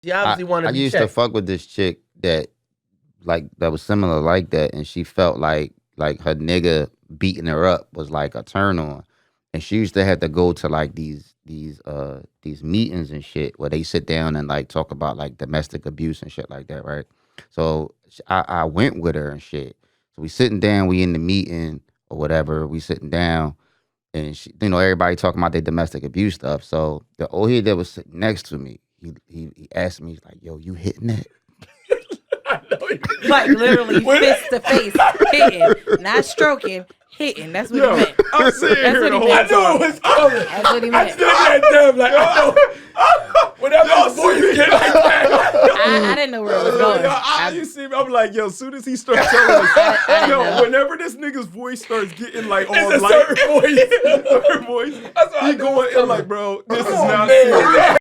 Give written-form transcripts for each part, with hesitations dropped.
She obviously wanted to I be used checked. to fuck with this chick that was similar like that, and she felt like her nigga beating her up was like a turn on, and she used to have to go to like these meetings and shit where they sit down and like talk about like domestic abuse and shit like that, right? So I went with her and shit. So we sitting down, we in the meeting or whatever, we sitting down, and she, everybody talking about their domestic abuse stuff. So the old head that was sitting next to me, he asked me, he's like, "Yo, you hitting that?" Like literally face to face, hitting, not stroking, hitting. That's what he meant. I'm sitting here the whole time. I knew it was coming. That's what he meant. Like, whenever his voice get like that. I didn't know where it was going. You see me? I'm like, yo, as soon as he starts telling us, yo, whenever this nigga's voice starts getting like all It's a light, certain voice. he going in like, bro, this is not serious.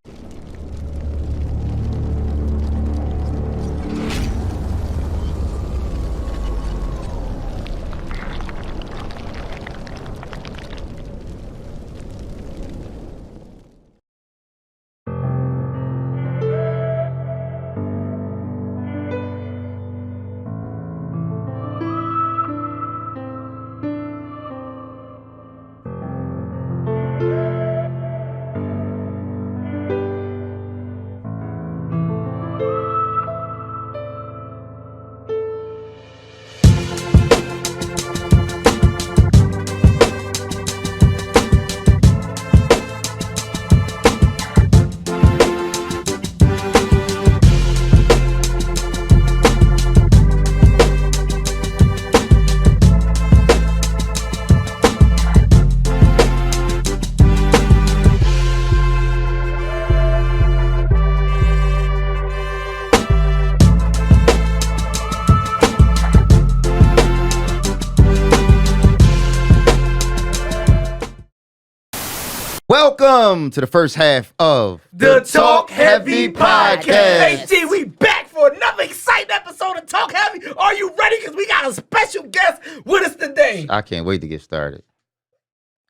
Welcome to the first half of The Talk Heavy Podcast. Hey, Podcast. G, we back for another exciting episode of Talk Heavy. Are you ready? Because we got a special guest with us today. I can't wait to get started.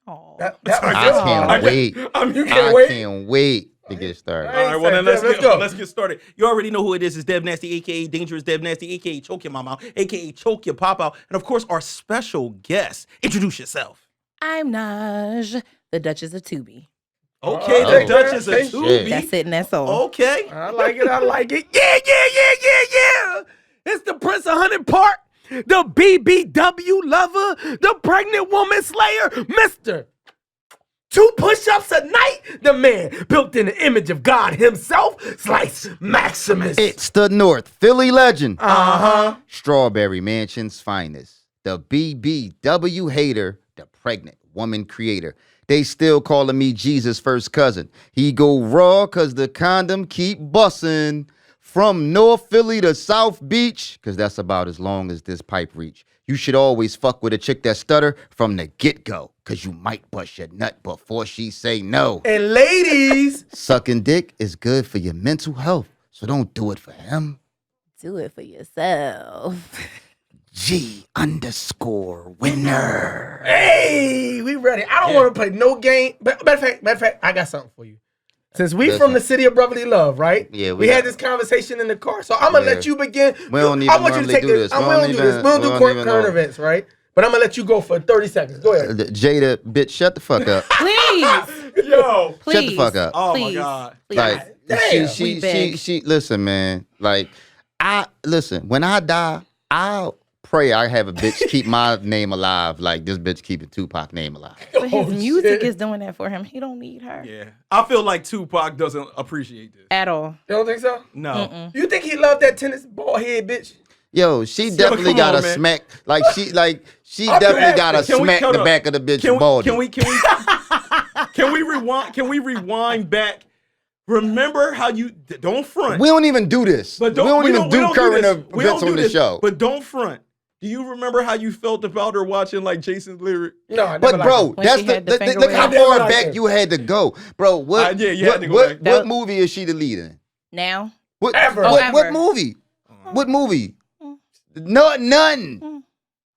Oh, That was I good. can't wait. You I can't wait? can't wait to get started. All right, well then Let's go. let's get started. You already know who it is. It's Dev Nasty, aka Dangerous Dev Nasty, aka Choke Your Mama, aka Choke Your Pop Out, and of course our special guest. Introduce yourself. I'm Naj, the Duchess of Tubi. Okay, Oh, the Duchess of okay. Tubi. That's it and that's all. Okay. I like it. Yeah. It's the Prince of Hunting Park, the BBW lover, the pregnant woman slayer, Mr. 2 push-ups a night, the man built in the image of God himself, Slice Maximus. It's the North Philly legend. Uh-huh. Strawberry Mansion's finest. The BBW hater, the pregnant woman creator. They still calling me Jesus' first cousin. He go raw cause the condom keep bussin'. From North Philly to South Beach, cause that's about as long as this pipe reach. You should always fuck with a chick that stutter from the get-go, cause you might bust your nut before she say no. And ladies, Sucking dick is good for your mental health, so don't do it for him. Do it for yourself. G_winner. hey, we ready. I don't want to play no game. Matter of fact, I got something for you. Since we Listen. from the city of brotherly love, right? Yeah, we had this conversation in the car, so I'm gonna let you begin. We don't even I want you to normally take do this. this. We don't do this. We don't do current know. events, right? But I'm gonna let you go for 30 seconds. Go ahead. Jada, bitch, shut the fuck up. Please. Yo, Please. Shut the fuck up. Oh my Please. God. Please. Like damn. she listen, man. Like when I die, I'll pray I have a bitch keep my name alive, like this bitch keeping Tupac name alive. But his music shit. is doing that for him. He don't need her Yeah. I feel like Tupac doesn't appreciate this. at all. You don't think so? No. You think he loved that tennis ball head bitch? Yo, she definitely come got on, a man. smack. She definitely got a Can we- smack hold the up. back of the bitch Can baldy. we rewind? Can we rewind back? Remember how you don't front. We don't even do this. But we don't even do current events on the show. But don't front. Do you remember how you felt about her watching like Jason's lyric? No, I never But liked bro, it. When that's she had the finger look wave. how I never far liked back it. you had to go, bro. What? Yeah, you had to go back. What movie is she the lead in? Now? What? Ever. What, Oh, what ever. movie? What movie? No, none.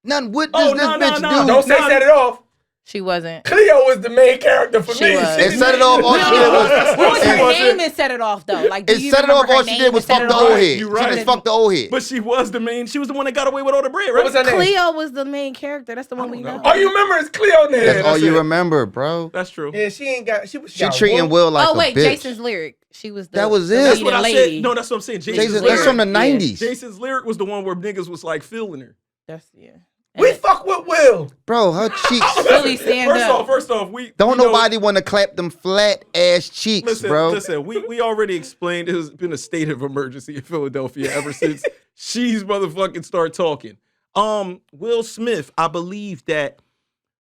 None. What does this bitch do? Don't say set it off. She wasn't. Cleo was the main character for She me. was. It set it off. All she did was. What was her it- name and set it off though? Like, do It you set it off. remember her All she name did was and set fuck it the off? old head. You're She right. just fucked the old head. But she was the main. She was the one that got away with all the bread, right? What was her name? Cleo was the main character. That's the one we know. All you remember is Cleo name. That's all that's you it. remember, bro. That's true. Yeah, she ain't got. She She got treating whooped. Will like Oh a wait, bitch. Jason's lyric. She was. That was it. the That's leading what I lady. said. No, that's what I'm saying. Jason, that's from the Yeah. 90s. Jason's lyric was the one where niggas was like feeling her. That's yeah. We fuck with Will. Bro, her cheeks. Philly stand up. First off, we Don't know- nobody want to clap them flat ass cheeks, Listen, bro. listen. We already explained it has been a state of emergency in Philadelphia ever since she's motherfucking start talking. Will Smith, I believe that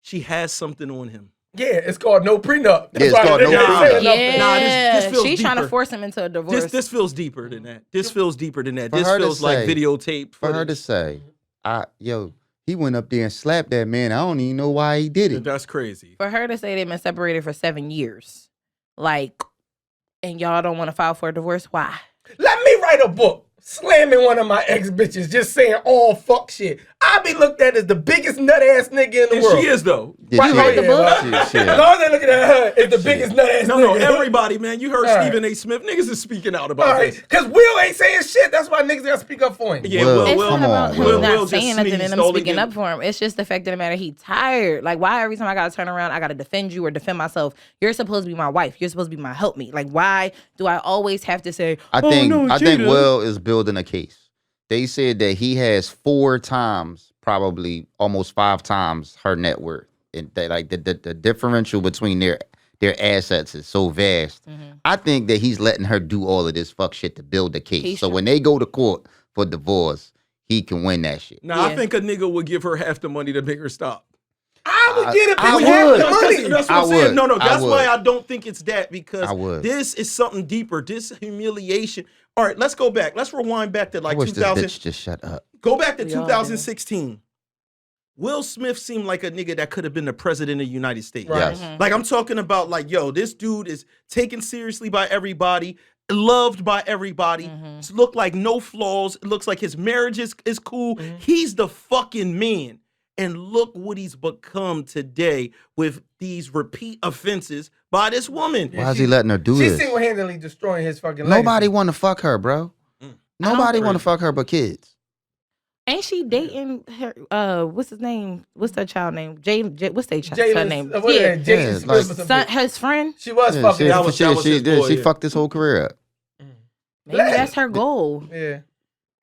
she has something on him. Yeah, it's called No Prenup. Yeah, it's called No Prenup. Yeah, Nah, this feels she's trying to deeper. force him into a divorce. This feels deeper than that. This feels deeper than that. For This her to feels like say- videotape For her to footage. say, he went up there and slapped that man. I don't even know why he did it. That's crazy. For her to say they've been separated for 7 years, like, and y'all don't want to file for a divorce, why? Let me write a book slamming one of my ex bitches, just saying all fuck shit. I be looked at as the biggest nut ass nigga in the And world. she is though. Yeah, Right, she right, is. the book? She is. As long as they looking at her, it's the biggest nut ass No, nigga. everybody, man. You heard All right. Stephen A. Smith. Niggas is speaking out All about right, this. because Will ain't saying shit. That's why niggas gotta speak up for him. Yeah, Will, It's Will, not come about on, him Will. not Will just saying nothing sneezed, and him only speaking get- up for him. It's just the fact of the matter he tired. Like, why every time I gotta turn around, I gotta defend you or defend myself? You're supposed to be my wife. You're supposed to be my helpmate. Like, why do I always have to say, I oh, think no, I think Jada? Will is building a case. They said that he has 4 times, probably almost 5 times her net worth. And that, like the differential between their assets is so vast. I think that he's letting her do all of this fuck shit to build the case. He So should. when they go to court for divorce, he can win that shit. Now, I Yeah. think a nigga would give her half the money to make her stop. I would get it. I bitch, half would. the money. That's what I I'm saying. would. No, I that's why would. I don't think it's that because I would. this is something deeper. This humiliation. All right, let's go back. Let's rewind back to I like wish this 2000. bitch just shut up. Go back to We all do. 2016. Will Smith seemed like a nigga that could have been the president of the United States. Right. Yes. Like I'm talking about like, yo, this dude is taken seriously by everybody, loved by everybody. It's look like no flaws. It looks like his marriage is cool. He's the fucking man. And look what he's become today with these repeat offenses by this woman. Why is he letting her do She's this? single-handedly destroying his fucking Nobody legacy. want to fuck her, bro. Nobody want to fuck her but kids. Ain't she dating her? What's his name? What's her child name? What's their child Jalen's- name? what is that? Jason Yeah, Smith like- or some Son, shit. his friend. She was Yeah, fucking. she, That was she, his she, boy, she yeah. fucked his whole career up. Maybe that's her goal. Yeah.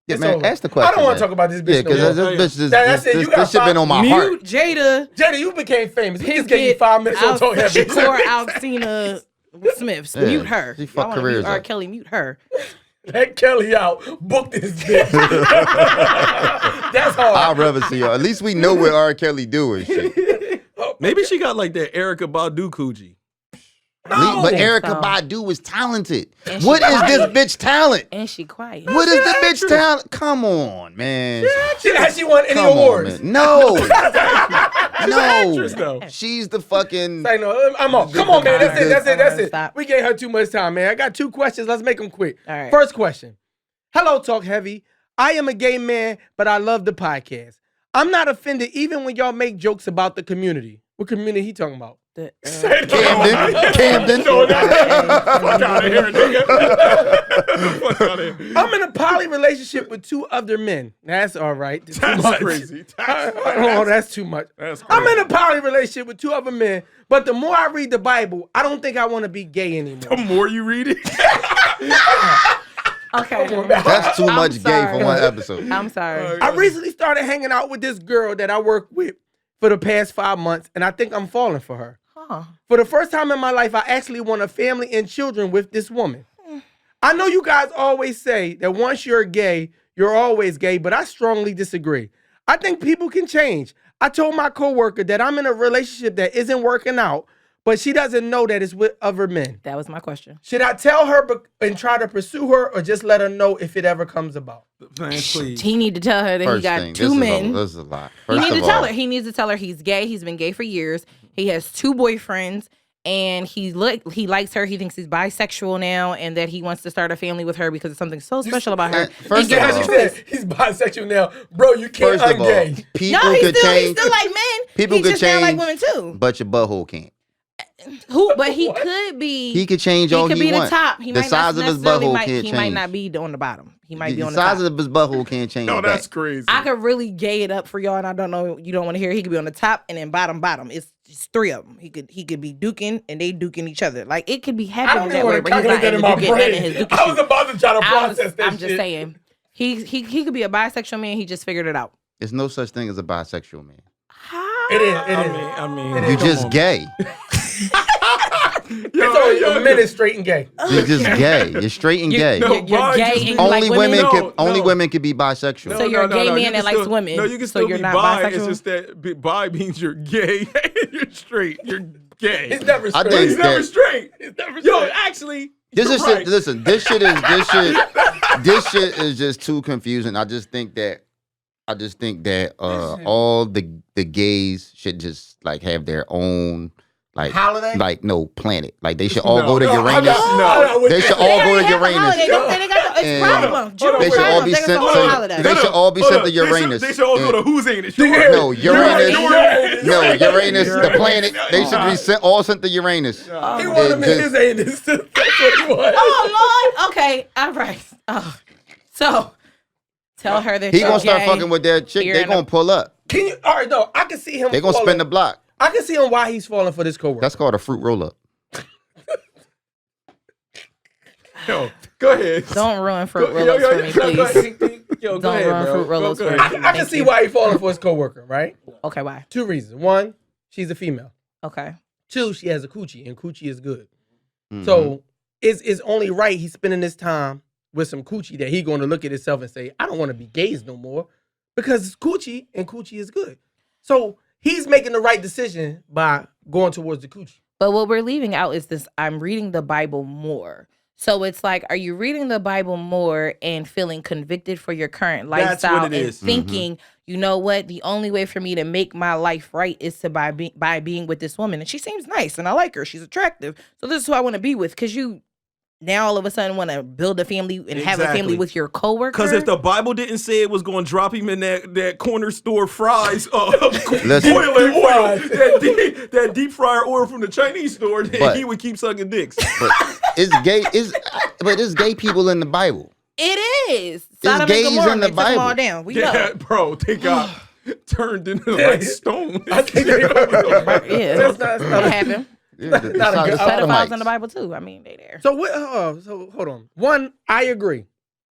Yeah, It's man, over. ask the question. I don't want to man. talk about this Yeah, bitch no because more. this bitch, this, That's it, you this, got this shit been on my heart. Mute Jada. Jada, you became famous. We just gave you 5 minutes on talk heavy. Shakur Alcina Smiths. Yeah, Mute her. she Y'all fucked wanna careers mute R. up. Kelly, mute her. Let Kelly out. Book this bitch. That's hard. I'd rather see her. At least we know what R. Kelly doing. Shit. Maybe she got like that Erica Badu coochie. No. But Erica So- Badu is talented. And she What is this quiet. bitch talent? And she quiet. What is the bitch talent? Come on, man. Has she won any Come on, awards? man. No. actress, No. though. She's the fucking. Say no, I'm off. Come on, man. That's it. Stop. We gave her too much time, man. I got 2 questions. Let's make them quick. All right. First question. Hello, Talk Heavy. I am a gay man, but I love the podcast. I'm not offended even when y'all make jokes about the community. What community he talking about? The, Camden. Fuck out of here, nigga. Fuck out of here. I'm in a poly relationship with 2 other men. That's all right. Too That's much. crazy. Oh, that's too much. That's I'm crazy. in a poly relationship with 2 other men, but the more I read the Bible, I don't think I want to be gay anymore. The more you read it. okay. That's too I'm much gay sorry. for one episode. I'm sorry. I recently started hanging out with this girl that I work with for the past 5 months, and I think I'm falling for her. Huh. For the first time in my life, I actually want a family and children with this woman. I know you guys always say that once you're gay, you're always gay, but I strongly disagree. I think people can change. I told my coworker that I'm in a relationship that isn't working out, but she doesn't know that it's with other men. That was my question. Should I tell her and try to pursue her, or just let her know if it ever comes about? Man, please. He need to tell her that he First got thing, 2 men. This is a lot. He First needs of to tell all, her. He needs to tell her he's gay. He's been gay for years. He has 2 boyfriends, and he likes her. He thinks he's bisexual now, and that he wants to start a family with her because it's something so special about her. First And of give her all- She the choice. said he's bisexual now. Bro, you can't First of all, ungay. people No, he could still change. like men. People he could just now like change, women too. but your butthole can't. But he could be. He could change He all could he be the wants. top. He The might size not of his necessarily butthole might, can't He might change. not be on the bottom. He might be The on the size top. of his butthole can't change. No, that's that. crazy. I could really gay it up for y'all, and I don't know. You don't want to hear. He could be on the top and then bottom. It's just three of them. He could be duking and they duking each other. Like it could be I happening don't that even way. want to But he's not calculate that in in the my duking and in his brain. duking I was shit. about to try to process that I'm just saying. He could be a bisexual man. He just figured it out. There's no such thing as a bisexual man. How? It is. I mean, You come just on. gay. It's only men is straight and gay. You're just gay. You're straight and gay. No, You're bi gay just and means- you Only like women women? can. Only no. women can be bisexual. So you're a gay man You that can likes still- women, No, you can so still you're be not bi. bisexual? It's just that bi means you're gay. You're straight. You're gay. It's never I straight. think He's never that- straight. It's never Yo, straight. actually, This you're is right. listen. This shit is just too confusing. I just think that all the gays should just like have their own like Holiday? planet. Like they should all go to No, Uranus. I'm not with They that. should all go to They already have a holiday. Uranus. They got it's And problem. hold on, They Jewish should all problems. be They got sent the whole to. holiday. They should all be Hold sent up. to Uranus. They should all go to And- who's ain't it? No, Uranus. No, Uranus, the Uranus. planet. They should be all sent to Uranus. He wanted to make his anus. That's what he wanted. Oh Lord. Okay. All right. Oh. So tell her that He you're gonna start gay. fucking with that chick. You're They in gonna pull up. Can you? All right, no, I can see him. They gonna falling. spin the block. I can see him why he's falling for this coworker. That's called a fruit roll up. Yo, go ahead. Don't ruin fruit Yo, roll-ups yo, for yo, me, yo, please. Yo, go Don't ahead, run bro. fruit roll-ups Go for ahead. me. I can Thank see you. why he's falling for his coworker, right? Okay, why? Two reasons. One, she's a female. Okay. Two, she has a coochie, and coochie is good. Mhm. So it's only right he's spending this time with some coochie that he going to look at himself and say, I don't want to be gays no more because it's coochie and coochie is good. So he's making the right decision by going towards the coochie. But what we're leaving out is this: I'm reading the Bible more. So it's like, are you reading the Bible more and feeling convicted for your current That's lifestyle what it and is. thinking, you know what, the only way for me to make my life right is to by being with this woman, and she seems nice and I like her, she's attractive, so this is who I want to be with. Because you now all of a sudden want to build a family and have a family Exactly. with your coworker. Because if the Bible didn't say it was going to drop him in that corner store fries, Listen. boiling oil, that deep fryer oil from the Chinese store, then But- he would keep sucking dicks. But it's gay people in the Bible. it is Sodom gays and Gomorrah, in the they took them all Bible. down. We Yeah, know. bro, they got turned into like stone. I think they Yeah, That's not- that happened. Yeah, the Not a good- Pedophiles in sodomites. the Bible too. I mean, they there. So what? So hold on. One, I agree.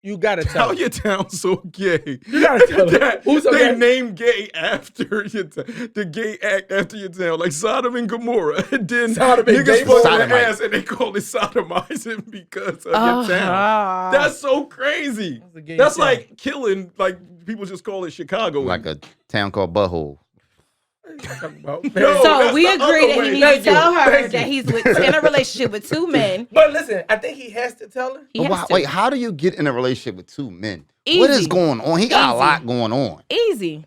You gotta tell. How your town so gay? You gotta tell them. That- Who's so they gay? named gay after your town. The gay act after your town, like Sodom and Gomorrah. And then Sodom and niggas Gomorrah. fuck with the Sodomite. ass and they call it sodomizing because of Oh, your town. That's so crazy. a gay That's town. like killing, like people just call it Chicago. Like a town called Butthole. No, So that's we the agree other that way. he needs Thank to you. tell her Thank that you. he's in a relationship with two men. But listen, I think he has to tell her. He But has to. wait, how do you get in a relationship with two men? What is Easy. going on? He got a Easy. lot going on. Easy.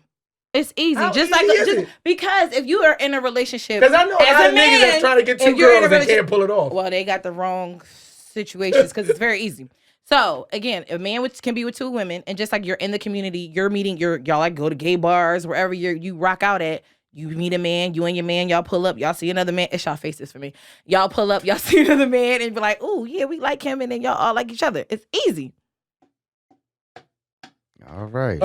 It's easy. How just easy is like it? because if you are in a relationship, Because I know a as lot a of niggas man, that's trying to get two if you're in a girls and relationship- can't pull it off. well, they got the wrong situations because it's very easy. So again, a man can be with two women, and just like you're in the community, you're meeting y'all like go to gay bars, wherever you rock out at. You meet a man, you and your man, y'all pull up, y'all see another man. It's y'all faces for me. Y'all pull up, y'all see another man, and be like, "Oh yeah, we like him," and then y'all all like each other. It's easy. All right.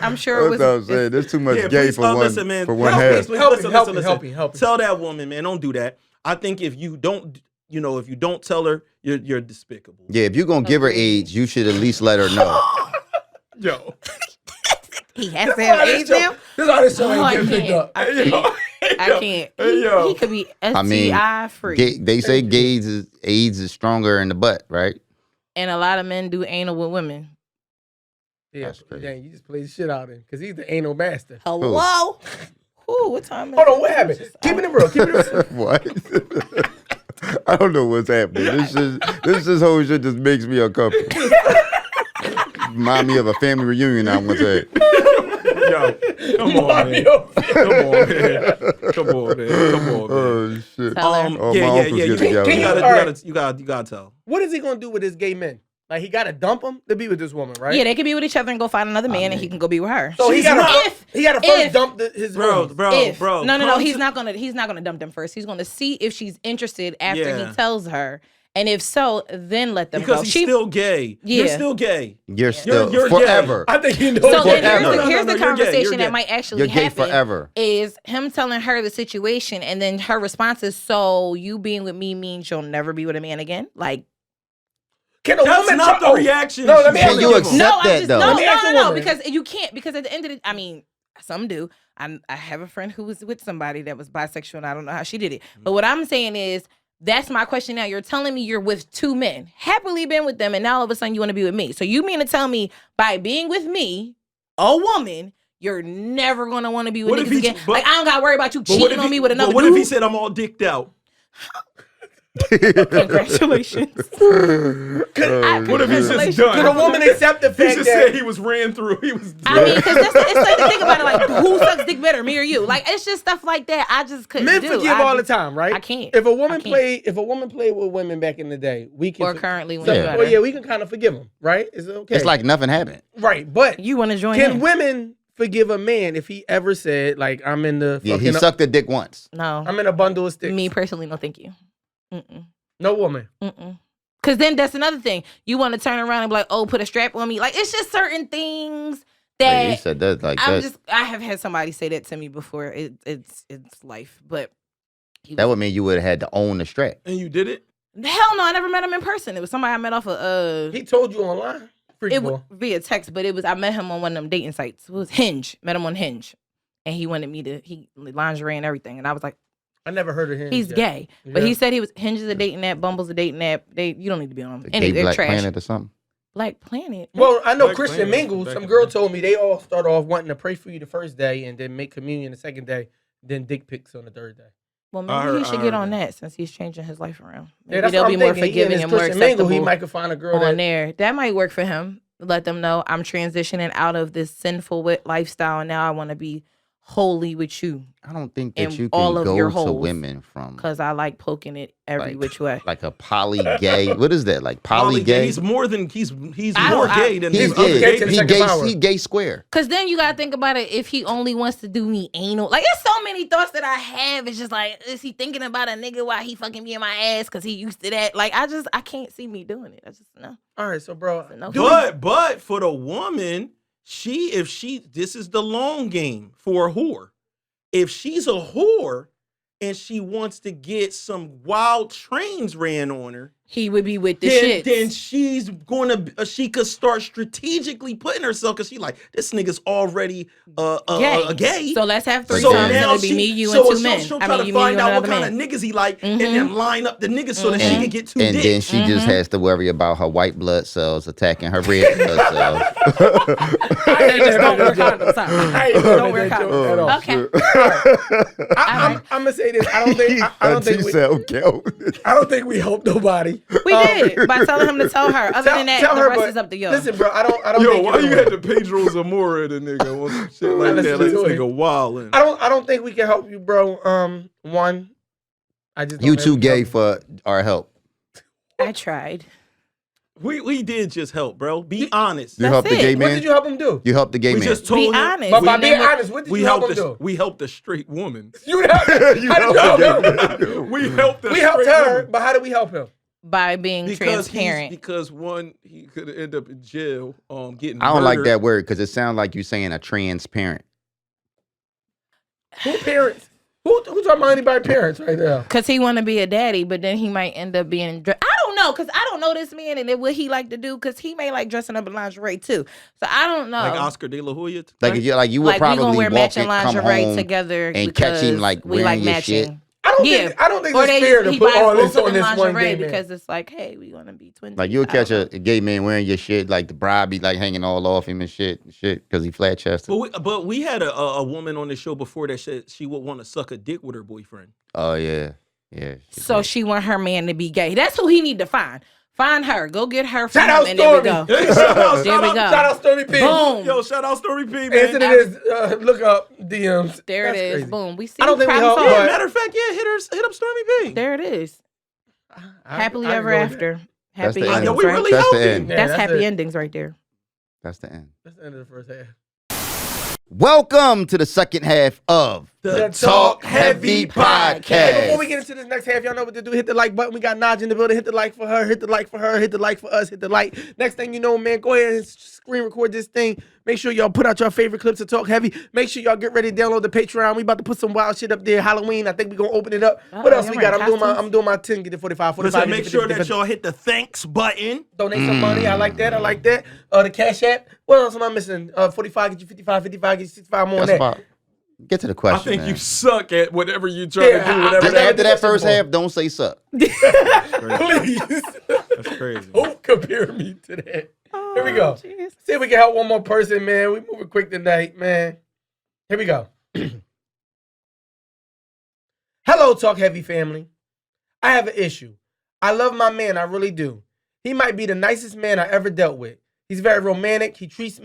I'm sure it was. That's what I'm saying. There's too much Yeah, gay please, for one listen, man. for one Help half. me, please, Help listen, me, help listen, me, listen. help me, help me. Tell that woman, man, don't do that. I think if you don't, if you don't tell her, you're despicable. Yeah, if you're gonna give her AIDS, you should at least let her know. Yo. He has to have AIDS now. This is how this show Oh, I ain't getting picked can't. up. I Hey, yo. can't. I can't. Hey, yo. He could be I mean, STI free. They say AIDS is stronger in the butt, right? And a lot of men do anal with women. Yeah, That's crazy. dang, you just played the shit out of him because he's the anal master. Hello? Ooh, what time is Hold it? on, what happened? Keep it real. Keep it real. What? I don't know what's happening. This whole shit just makes me uncomfortable. Remind me of a family reunion I once had. Yo, come on, man. Come on, man. Come on, man. Come on, man. Oh shit! Tell her. Oh, Yeah, my yeah, uncles yeah. get together. You All right. gotta tell. What is he gonna do with his gay men? Like, he got to dump him to be with this woman, right? Yeah, they can be with each other and go find another man, and he can go be with her. So he got to first dump his bro. No. He's not gonna dump them first. He's gonna see if she's interested after he tells her, and if so, then let them because go. He's still gay. Yeah. You're still gay. You're still You're forever. I think you know. So then forever. here's the you're conversation gay. that might actually You're gay happen. forever. Is him telling her the situation, and then her response is, "So you being with me means you'll never be with a man again?" Like. Can a That's woman not the reaction. No, let me Can ask you accept No, that though? Let me ask a No, woman. because you can't. Because at the end of the, I mean, some do. I have a friend who was with somebody that was bisexual, and I don't know how she did it. But what I'm saying is, that's my question now. You're telling me you're with two men, happily been with them, and now all of a sudden you want to be with me. So you mean to tell me by being with me, a woman, you're never going to want to be with niggas again? Like, I don't got to worry about you cheating on me with another dude. What if he said I'm all dicked out? Congratulations. What if he's just done? Could a woman accept the He fact just that said he was ran through. He was. I mean, because it's like to think about it, like who sucks dick better, me or you? Like it's just stuff like that. I just couldn't men do. forgive all the time, right? I can't. If a woman played with women back in the day, we can. Or currently, when so, you well, yeah, we can kind of forgive them, right? Is it okay? It's like nothing happened. Right, but you want to join can in? women forgive a man if he ever said, like, I'm in the Yeah, he sucked a dick once. No, I'm in a bundle of sticks? me personally, no, thank you. No woman. Because then that's another thing. You want to turn around and be like, oh, put a strap on me. Like, it's just certain things that He said that like I'm that. just. I have had somebody say that to me before. It's life, but That would mean you would have had to own the strap. And you did it? hell no, I never met him in person. It was somebody I met off of He told you online? it was via text, but I met him on one of them dating sites. It was Hinge. Met him on Hinge, and he wanted me to lingerie and everything, and I was like, I never heard of him. he's gay, but he said he was Hinge is a dating app, Bumble's a dating app. You don't need to be on them. Gay They're Black trash. Planet or something. Black Planet. Well, I know Black Christian Planet, Mingle. back Some in girl the- told me they all start off wanting to pray for you the first day and then make communion the second day, then dick pics on the third day. Well, I maybe heard- he should I get heard on that. that since he's changing his life around. Yeah, Maybe that's they'll what be I'm more thinking. forgiving He and more Christian Mingle, acceptable he might could find a girl on that there. That might work for him. Let them know I'm transitioning out of this sinful lifestyle, and now I want to be holy with you I don't think that And you all can of go your to holes. women from because I like poking it every which way. like a poly gay. What is that? Like poly gay? He's more than he's I more don't- gay than He's these other gay. gay to the gay. He second gay. power. He gay square. Because then you got to think about it. If he only wants to do me anal, like there's so many thoughts that I have. It's just like, is he thinking about a nigga while he fucking me in my ass because he used to that? Like I can't see me doing it. I just no. All right, so bro, No. But for the woman, this is the long game for a whore. If she's a whore and she wants to get some wild trains ran on her, He would be with the shit. then she's gonna she could start strategically putting herself because she like this nigga's already gay. So let's have three So times. now It'll be me, you, and two men. She'll I try mean, to you, find me, out and what another kind man. of niggas he like and then line up the niggas so that she And- can get two And dicks. then she just has to worry about her white blood cells attacking her red blood cells. Just don't wear condoms. I Sorry. ain't Don't wear that joke at all. condoms. Okay. I'm gonna say this. I don't think we, okay. I don't think we helped nobody. We did by telling him to tell her. Other than that, tell the her, rest but is up to y'all. Listen, bro, I don't. Yo, think why you gonna had win. to Pedro Zamora the nigga on some shit like Listen that? Like to this it. nigga wildin'. I don't think we can help you, bro. One, I just You don't too ever gay help you. for our help. I tried. We did just help, bro. Be honest. You That's helped the it. gay What man. did you help him do? You helped the gay We man. just told Be him. honest. But by And being then honest, what did We you help helped him do? we helped a straight woman. You helped. How did you help him? We helped a We helped straight her, woman. but how did we help him? By being transparent. Because one, he could end up in jail, getting. I don't like murdered. that word because it sounds like you saying a transparent. Who parents? Who talking about anybody parents right now? Because he want to be a daddy, but then he might end up being... I don't know, because I don't know this man and then what he like to do, because he may like dressing up in lingerie too. So I don't know. Like Oscar De La Hoya. Like if you you would Like, we probably gonna wear walk matching in, come lingerie home together and catch him because like we wearing like your matching. shit. I don't think Or it's fair to he put buys all this both on of them this one lingerie gay man. because it's like, hey, we want to be twins. Like you'll I don't catch know. a gay man wearing your shit, like the bra be like hanging all off him and shit, because he flat chested. But we had a woman on the show before that said she would want to suck a dick with her boyfriend. Oh yeah, yeah. So she want her man to be gay. That's who he need to find. Find her. Go get her from Shout him, out and there we Stormy. go. Hey, shout out, There we go. Shout out Stormy P. Boom. Yo, shout out Story P, man. Answer to this. Look up DMs. There That's it is. crazy. Boom. We see. I don't think we problem help, solved. but- Matter of fact, yeah, hit up Stormy P. There it is. Happily I ever go with after. That's Happy the endings, end. we right? really That's the helping. end. Yeah, That's that's happy it. endings right there. That's the end. That's the end of the first half. Welcome to the second half of The Talk Heavy Hey, Podcast. before we get into this next half, y'all know what to do. Hit the like button. We got Naj in the building. Hit the like for her. Hit the like for her. Hit the like for us. Hit the like. Next thing you know, man, go ahead and screen record this thing. Make sure y'all put out your favorite clips of Talk Heavy. Make sure y'all get ready to download the Patreon. We about to put some wild shit up there. Halloween. I think we gonna open it up. What else we y'all got? wearing I'm doing my 10, get it 45, 45. Listen, get it make 50, sure 50, that 50. y'all hit the thanks button. Donate some money. I like that. I like that. The Cash App. What else am I missing? 45 get you 55, 55 get you 65 more on That's that. about. Get to the I question, think man. you suck at whatever you trying Yeah, to do. Whatever Just never after did that that first before. half, don't say suck. Please. That's crazy. Don't compare me to that. Here we go. Jeez. See if we can help one more person, man. We moving quick tonight, man. Here we go. Hello, Talk Heavy family. I have an issue. I love my man, I really do. He might be the nicest man I ever dealt with. He's very romantic. He treats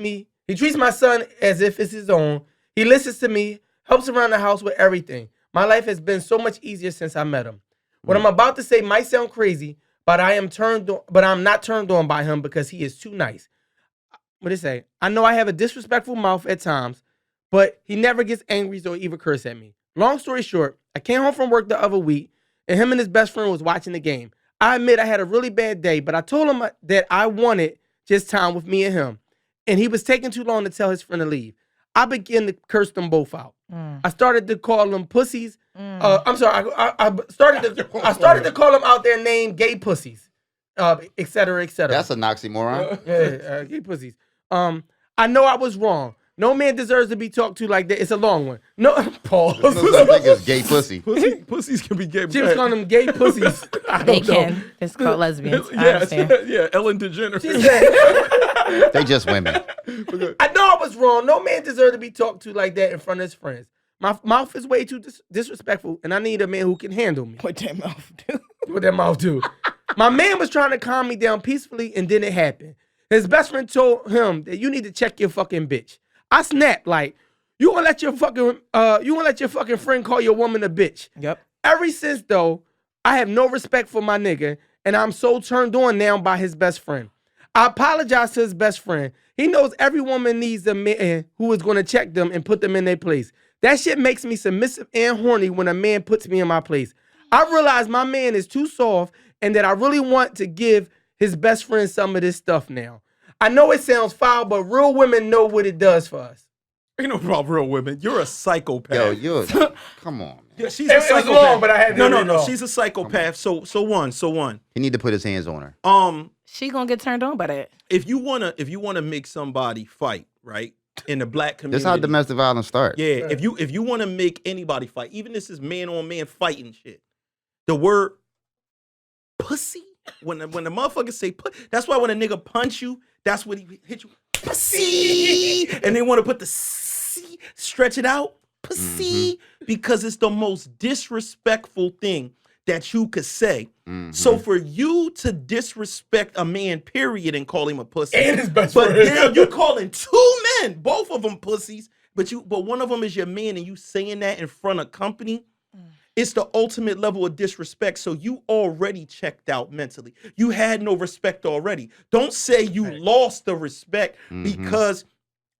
my son as if it's his own. He listens to me, helps around the house with everything. My life has been so much easier since I met him. What I'm about to say might sound crazy, but I'm not turned on by him because he is too nice. What did it say? I know I have a disrespectful mouth at times, but he never gets angry or even curse at me. Long story short, I came home from work the other week, and him and his best friend was watching the game. I admit I had a really bad day, but I told him that I wanted just time with me and him, and he was taking too long to tell his friend to leave. I began to curse them both out. I started to call them pussies. I'm sorry. I started to call them out their name, gay pussies, et cetera, et cetera. That's an oxymoron. Gay pussies. I know I was wrong. No man deserves to be talked to like that. It's a long one. No, pause. I think it's gay pussy. Pussies can be gay. She was calling them gay pussies. I They don't know. can. It's called lesbians. I Yeah, understand. yeah. Ellen DeGeneres. She said, They just women. I know I was wrong. No man deserves to be talked to like that in front of his friends. My mouth is way too disrespectful, and I need a man who can handle me. What that mouth do? What that mouth do? My man was trying to calm me down peacefully, and then it happened. His best friend told him that you need to check your fucking bitch. I snapped like, you gonna let your fucking friend call your woman a bitch? Yep. Ever since though, I have no respect for my nigga, and I'm so turned on now by his best friend. I apologize to his best friend. He knows every woman needs a man who is gonna check them and put them in their place. That shit makes me submissive and horny when a man puts me in my place. I realize my man is too soft and that I really want to give his best friend some of this stuff now. I know it sounds foul, but real women know what it does for us. You know about real women. You're a psychopath. Yo, you're. Come on, man. Yeah, she's It a was psychopath. long, but I had to no, read no, it no. off. She's a psychopath. So one. He need to put his hands on her. She gonna get turned on by that. If you wanna make somebody fight, right, in the black community, This is how domestic violence starts. yeah. If you want to make anybody fight, even this is man on man fighting shit, the word pussy. When the motherfuckers say put, that's why when a nigga punch you, that's what he hit you. Pussy, and they want to put the C, stretch it out, pussy, because it's the most disrespectful thing that you could say. So for you to disrespect a man, period, and call him a pussy, And his best but friend. then you calling two men, both of them pussies, but one of them is your man, and you saying that in front of company. It's the ultimate level of disrespect. So you already checked out mentally. You had no respect already. Don't say you lost the respect because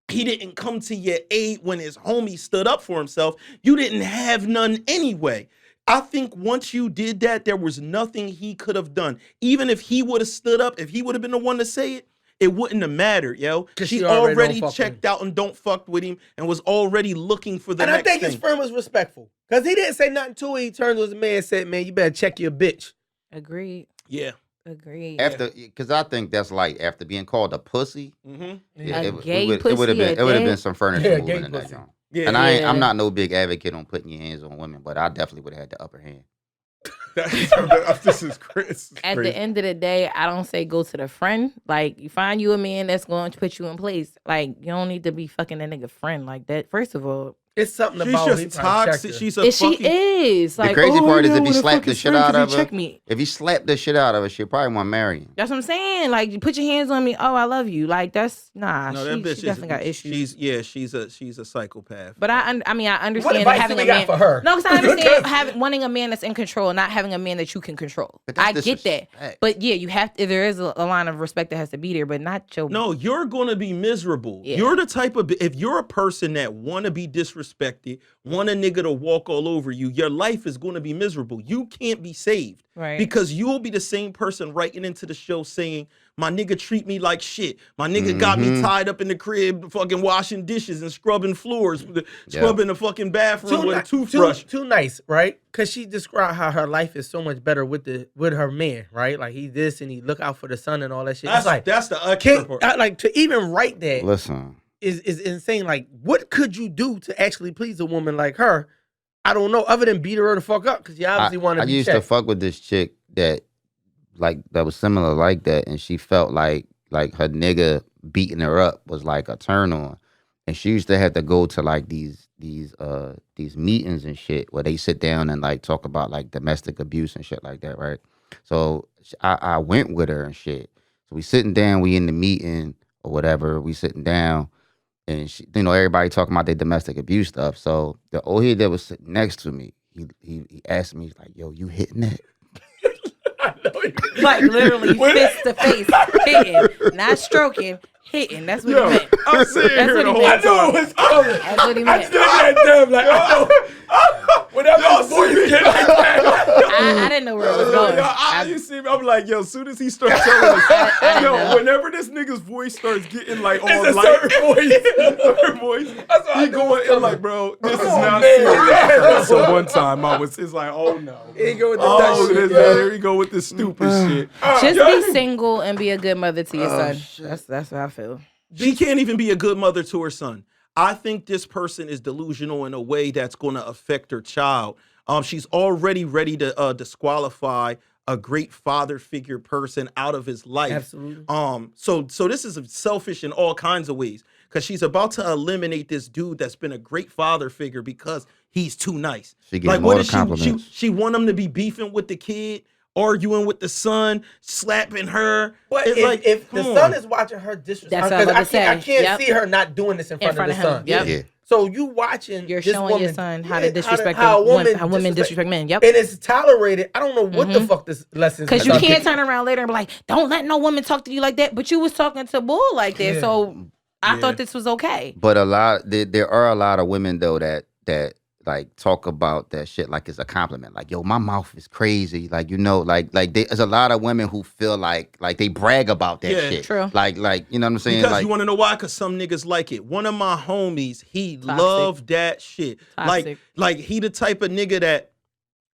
he didn't come to your aid when his homie stood up for himself. You didn't have none anyway. I think once you did that, there was nothing he could have done. Even if he would have stood up, if he would have been the one to say it, it wouldn't have mattered, yo. 'Cause She she already already don't fuck checked with him. out and don't fuck with him and was already looking for the And I next think thing. his friend was respectful. Because he didn't say nothing to it. He turned to his man and said, man, you better check your bitch. Agreed. Yeah. Agreed. After, because I think that's like after being called a pussy. Mm-hmm. Yeah, A it gay would have pussy, been a it would have gay- been some furniture Yeah, moving gay in that pussy. joint. Yeah. And I'm Yeah. not no big advocate on putting your hands on women, but I definitely would have had the upper hand. This is crazy. At the end of the day, I don't say go to the friend. Like, you find you a man that's going to put you in place. Like, you don't need to be fucking a nigga friend like that. First of all, It's something She's about just toxic. She's a If she fucking. is like, The crazy oh, part is yeah, if I he wanna slapped fuck the his shit friend out 'cause of he her, checked me. if he slapped the shit out of her, she probably want to marry him. That's what I'm saying. Like, you put your hands on me. Oh, I love you. Like, that's nah. No, she that bitch definitely got issues. She's a psychopath. But I understand What advice having do a we got man. for her? No, because I understand wanting a man that's in control, not having a man that you can control. But that's I get that. disrespect. But yeah, you have to. There is a line of respect that has to be there, but not your. No, you're gonna be miserable. Yeah. You're the type of if you're a person that wanna be disrespected, want a nigga to walk all over you, your life is gonna be miserable. You can't be saved. Right. Because you'll be the same person writing into the show saying, my nigga treat me like shit. My nigga got me tied up in the crib, fucking washing dishes and scrubbing floors, scrubbing the fucking bathroom with a toothbrush. Too nice, right? Because she described how her life is so much better with her man, right? Like he this and he look out for the son and all that shit. It's like That's the extra part. like to even write that Listen, is insane. Like, what could you do to actually please a woman like her? I don't know, other than beat her the fuck up because you obviously want I to be used to checked. fuck with this chick that was similar like that, and she felt like her nigga beating her up was like a turn on, and she used to have to go to like these meetings and shit where they sit down and like talk about like domestic abuse and shit like that, right? So I went with her and shit. So we sitting down, we in the meeting or whatever, we sitting down. And she, everybody talking about their domestic abuse stuff. So the old head that was sitting next to me, he asked me, he's like, "Yo, you hitting that?" Like literally fist to face, hitting, not stroking, hitting. That's what he meant. I'm sitting That's here what the he whole meant. time. It's coming. That's what he meant. Whatever his voice get like that. I didn't know where it was going. You see me, I'm like, yo, as soon as he starts telling us, I yo, know. whenever this nigga's voice starts getting like all It's a light, certain voice, That's what I he knew going was in coming. like, bro, this is Oh, not man. serious. So one time it's like, oh no. Here you go with the Oh, dumb shit, this, yo. here we go with this stupid shit. Just be single and be a good mother to your son. That's what I feel. She can't even be a good mother to her son. I think this person is delusional in a way that's going to affect her child. She's already ready to disqualify a great father figure person out of his life. Absolutely. So this is selfish in all kinds of ways because she's about to eliminate this dude that's been a great father figure because he's too nice. She getting more does compliments. She want him to be beefing with the kid, arguing with the son, slapping her. But It's if the come on. son is watching her disrespect, That's what I was about to I say. can't Yep. see her not doing this in front of the him. son. Yep. Yeah. So you watching You're this showing woman, your son how to disrespect how women disrespect men. Yep. And it's tolerated. I don't know what the fuck this lesson is. Because you can't turn around later and be like, don't let no woman talk to you like that. But you was talking to Bull like that. Yeah. So I thought this was okay. But there are a lot of women though that like talk about that shit like it's a compliment. Like, yo, my mouth is crazy. Like, there's a lot of women who feel like they brag about that Yeah, shit. true. Like, you know what I'm saying? Because like, you want to know why? Because some niggas like it. One of my homies, he Toxic. loved that shit. Toxic. Like he the type of nigga that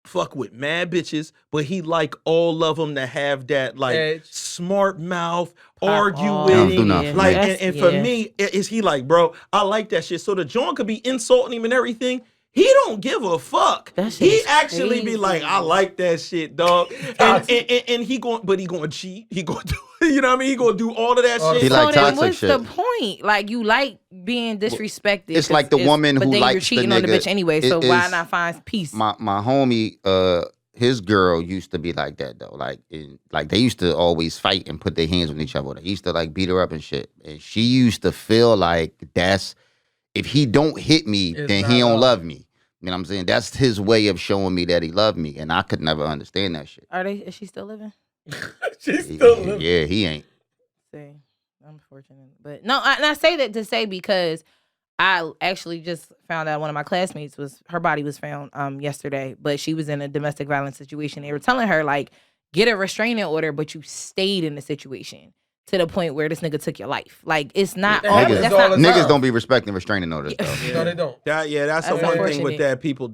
fuck with mad bitches, but he like all of them to have that like Edge. smart mouth, Pop argue off. with Don't do him. nothing. Like, That's- and for yeah. me, is he like, bro, I like that shit. So the John could be insulting him and everything. He don't give a fuck. That shit He is actually be crazy. like, I like that shit, dog. And he going, but he going to cheat. He going to, you know what I mean? He going to do all of that shit. He So like then toxic what's shit. the point? Like, you like being disrespected. It's like the woman but who then likes you're cheating the on the nigga bitch anyway. So is- why not find peace? my homie, his girl used to be like that though. Like they used to always fight and put their hands on each other. They used to like beat her up and shit. And she used to feel like that's if he don't hit me, It's then not he don't love. love me. You know what I'm saying? That's his way of showing me that he loved me, and I could never understand that shit. Is she still living? She's still living. Yeah, he ain't. See, I'm fortunate, but no, and I say that to say because I actually just found out one of my classmates her body was found yesterday, but she was in a domestic violence situation. They were telling her like get a restraining order, but you stayed in the situation to the point where this nigga took your life. Like it's not. It All, happens that's all not. the time. Niggas don't be respecting restraining orders though. No, they don't. That's That's the one thing with unfortunate. that. People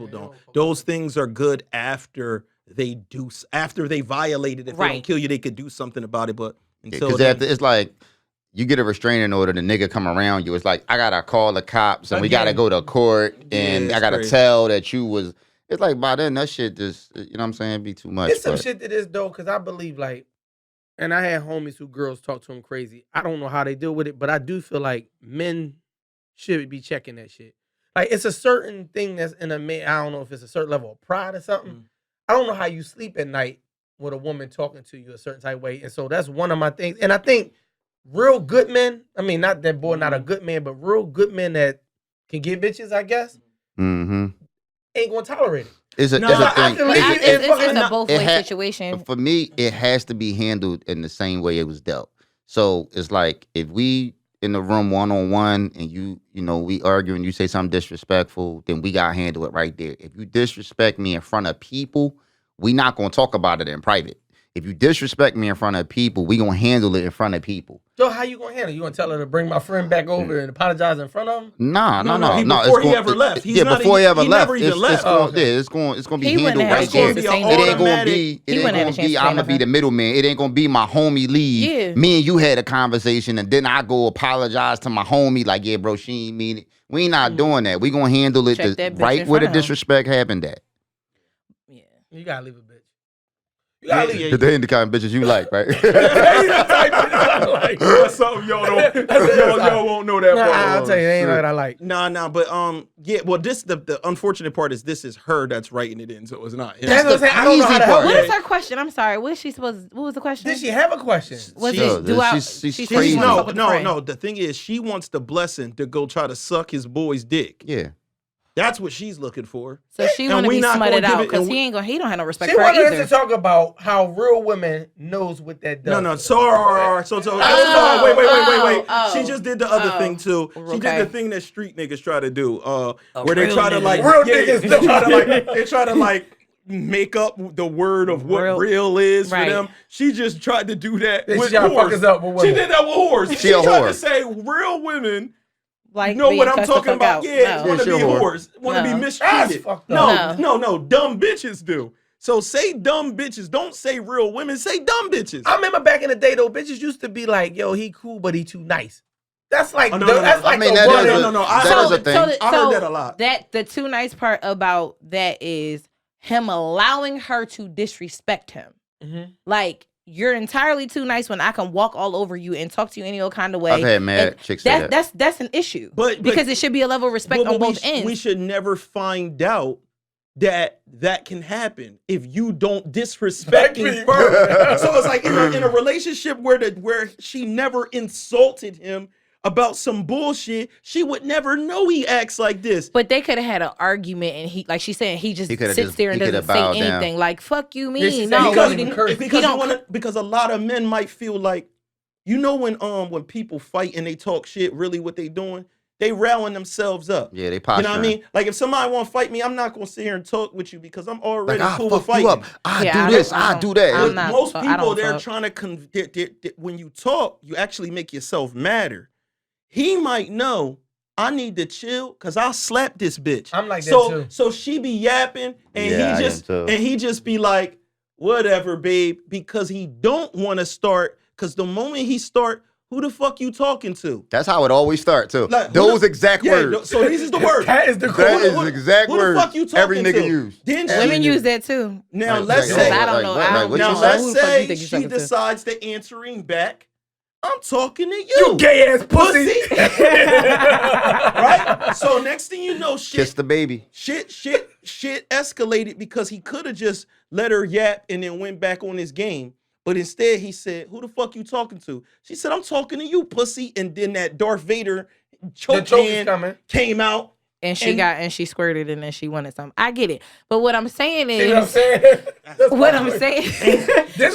don't. Those things are good after they violated. If they Right. don't kill you, they could do something about it. But until Because then, it's like you get a restraining order, the nigga come around you. It's like I gotta call the cops and we gotta Again. go to court Yeah, and it's I gotta crazy. tell that you was. It's like by then that shit just you know what I'm saying be too much. It's some but- shit that is though, because I believe like, and I had homies who girls talk to them crazy. I don't know how they deal with it, but I do feel like men should be checking that shit. Like it's a certain thing that's in a man. I don't know if it's a certain level of pride or something. I don't know how you sleep at night with a woman talking to you a certain type of way. And so that's one of my things. And I think real good men, I mean, not that boy, not a good man, but real good men that can get bitches, I guess, ain't gonna tolerate it. It's a thing. It's a both way situation. For me, it has to be handled in the same way it was dealt. So it's like if we in the room 1-on-1 and you know, we argue and you say something disrespectful, then we gotta handle it right there. If you disrespect me in front of people, we not gonna talk about it in private. If you disrespect me in front of people, we gonna handle it in front of people. So how you gonna handle it? You gonna tell her to bring my friend back over and apologize in front of him? No. Before he ever left. Before he ever left. Never even left. It's gonna be handled right there. It ain't gonna be I'm gonna be the middleman. It ain't gonna be my homie leave. Yeah. Me and you had a conversation and then I go apologize to my homie like, yeah, bro, she ain't mean it. We ain't not doing that. We gonna handle it right where the disrespect happened at. Yeah. You gotta leave a bitch. They ain't the kind of bitches you like, right? That's something y'all won't know that part. I'll tell you, they ain't what I like. Nah, but yeah. Well, the unfortunate part is this is her that's writing it in, so it's not him. That's what I'm saying. I don't know how to help What her. is her question? I'm sorry. What was the question? Did she have a question? She's crazy. No. The thing is, she wants the blessing to go try to suck his boy's dick. Yeah. That's what she's looking for. So she want to be smutted out because he don't have no respect she for her wanted us either. to talk about how real women knows what that does. No. Wait. She just did the other thing too. She did the thing that street niggas try to do, where they try to like they try to like make up the word of what real is for them. She just tried to do that with whores. She did that with whores. She tried to say real women. Like, you know what I'm talking about? Yeah, want to be whores, want to be mistreated. No, dumb bitches do. So say dumb bitches. Don't say real women. Say dumb bitches. I remember back in the day though, bitches used to be like, "Yo, he cool, but he too nice." That's like, no. That's like I heard that a lot. That the too nice part about that is him allowing her to disrespect him. Mm-hmm. Like, you're entirely too nice when I can walk all over you and talk to you any old kind of way. I've had mad chicks say that. That's an issue. But because it should be a level of respect on both ends. We should never find out that can happen if you don't disrespect me first. So it's like in a relationship where she never insulted him about some bullshit, she would never know he acts like this. But they could have had an argument, and he, like she's saying, he sits there and doesn't say anything. Down. Like, fuck you, me. No, because a lot of men might feel like, you know, when people fight and they talk shit, really what they doing? They railing themselves up. Yeah, they posturing. You know what I mean? Like, if somebody want to fight me, I'm not going to sit here and talk with you because I'm already like, cool with fighting. I do this, I do that. Most people, they're trying to, when you talk, you actually make yourself matter. He might know I need to chill because I'll slap this bitch. I'm like that too. So she be yapping and he just be like, whatever, babe, because he don't want to start. Because the moment he start, who the fuck you talking to? That's how it always starts too. Like, those exact words. So this is the word. That is the exact word. Who the fuck you talking every nigga to? use. Women use that too. Now let's say I don't know. Now let's say she decides to answering back. I'm talking to you. You gay ass pussy. Right? So next thing you know, shit. Kiss the baby. Shit escalated because he could have just let her yap and then went back on his game. But instead he said, who the fuck you talking to? She said, I'm talking to you, pussy. And then that Darth Vader choke hand came out. And she squirted and then she wanted something. I get it. But what I'm saying is, this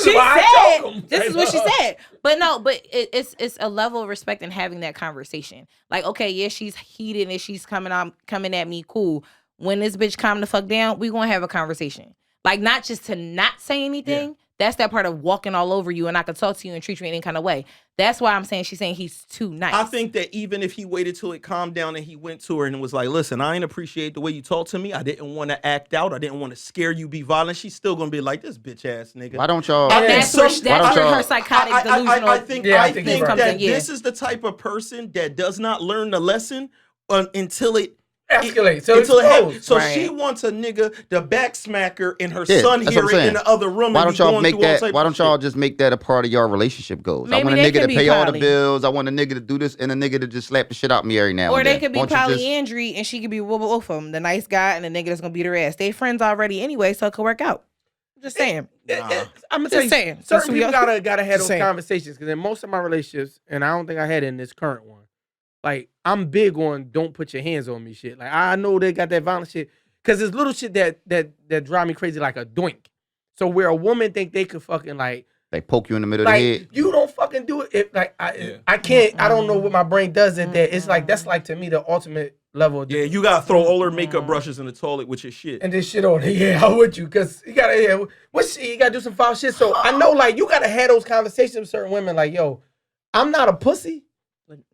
is why I choke him. This is what she said. But no, it's a level of respect in having that conversation. Like, okay, yeah, she's heated and she's coming at me, cool. When this bitch calm the fuck down, we gonna have a conversation. Like, not just to not say anything. Yeah. That's that part of walking all over you and I can talk to you and treat you in any kind of way. That's why I'm saying she's saying he's too nice. I think that even if he waited till it calmed down and he went to her and was like, listen, I ain't appreciate the way you talk to me. I didn't want to act out. I didn't want to scare you, be violent. She's still going to be like, this bitch ass nigga. Why don't y'all? That's where her psychotic delusional. I think that this is the type of person that does not learn the lesson until it escalate. So until it happens. expose. So Right. she wants a nigga to back smack her and her Yeah, son that's hear what I'm it in saying. the other room. Why and don't be y'all going make through all that? type Why of don't y'all shit. just make that a part of your relationship goals? I Maybe want a they nigga to could be pay all the poly. bills. I want a nigga to do this and a nigga to just slap the shit out me every now Or and they then. could be Why don't you just- polyandry and she could be both of them, the nice guy and the nigga that's gonna beat her ass. They friends already anyway, so it could work out. Just saying. I'm gonna tell you, saying. certain Just people we- gotta have Just those saying. conversations because in most of my relationships, and I don't think I had it in this current one, like I'm big on don't put your hands on me shit. Like I know they got that violent shit because there's little shit that drive me crazy like a doink. So where a woman think they could fucking like They poke you in the middle of the head. you don't fucking do it. If like I can't. I don't know what my brain does at that. It's like that's like to me the ultimate level. Of Yeah, you gotta throw all her makeup brushes in the toilet with your shit. and this shit on it. Yeah, how would you? Because you gotta, what shit? You gotta do some foul shit. So I know, like, you gotta have those conversations with certain women. Like, yo, I'm not a pussy,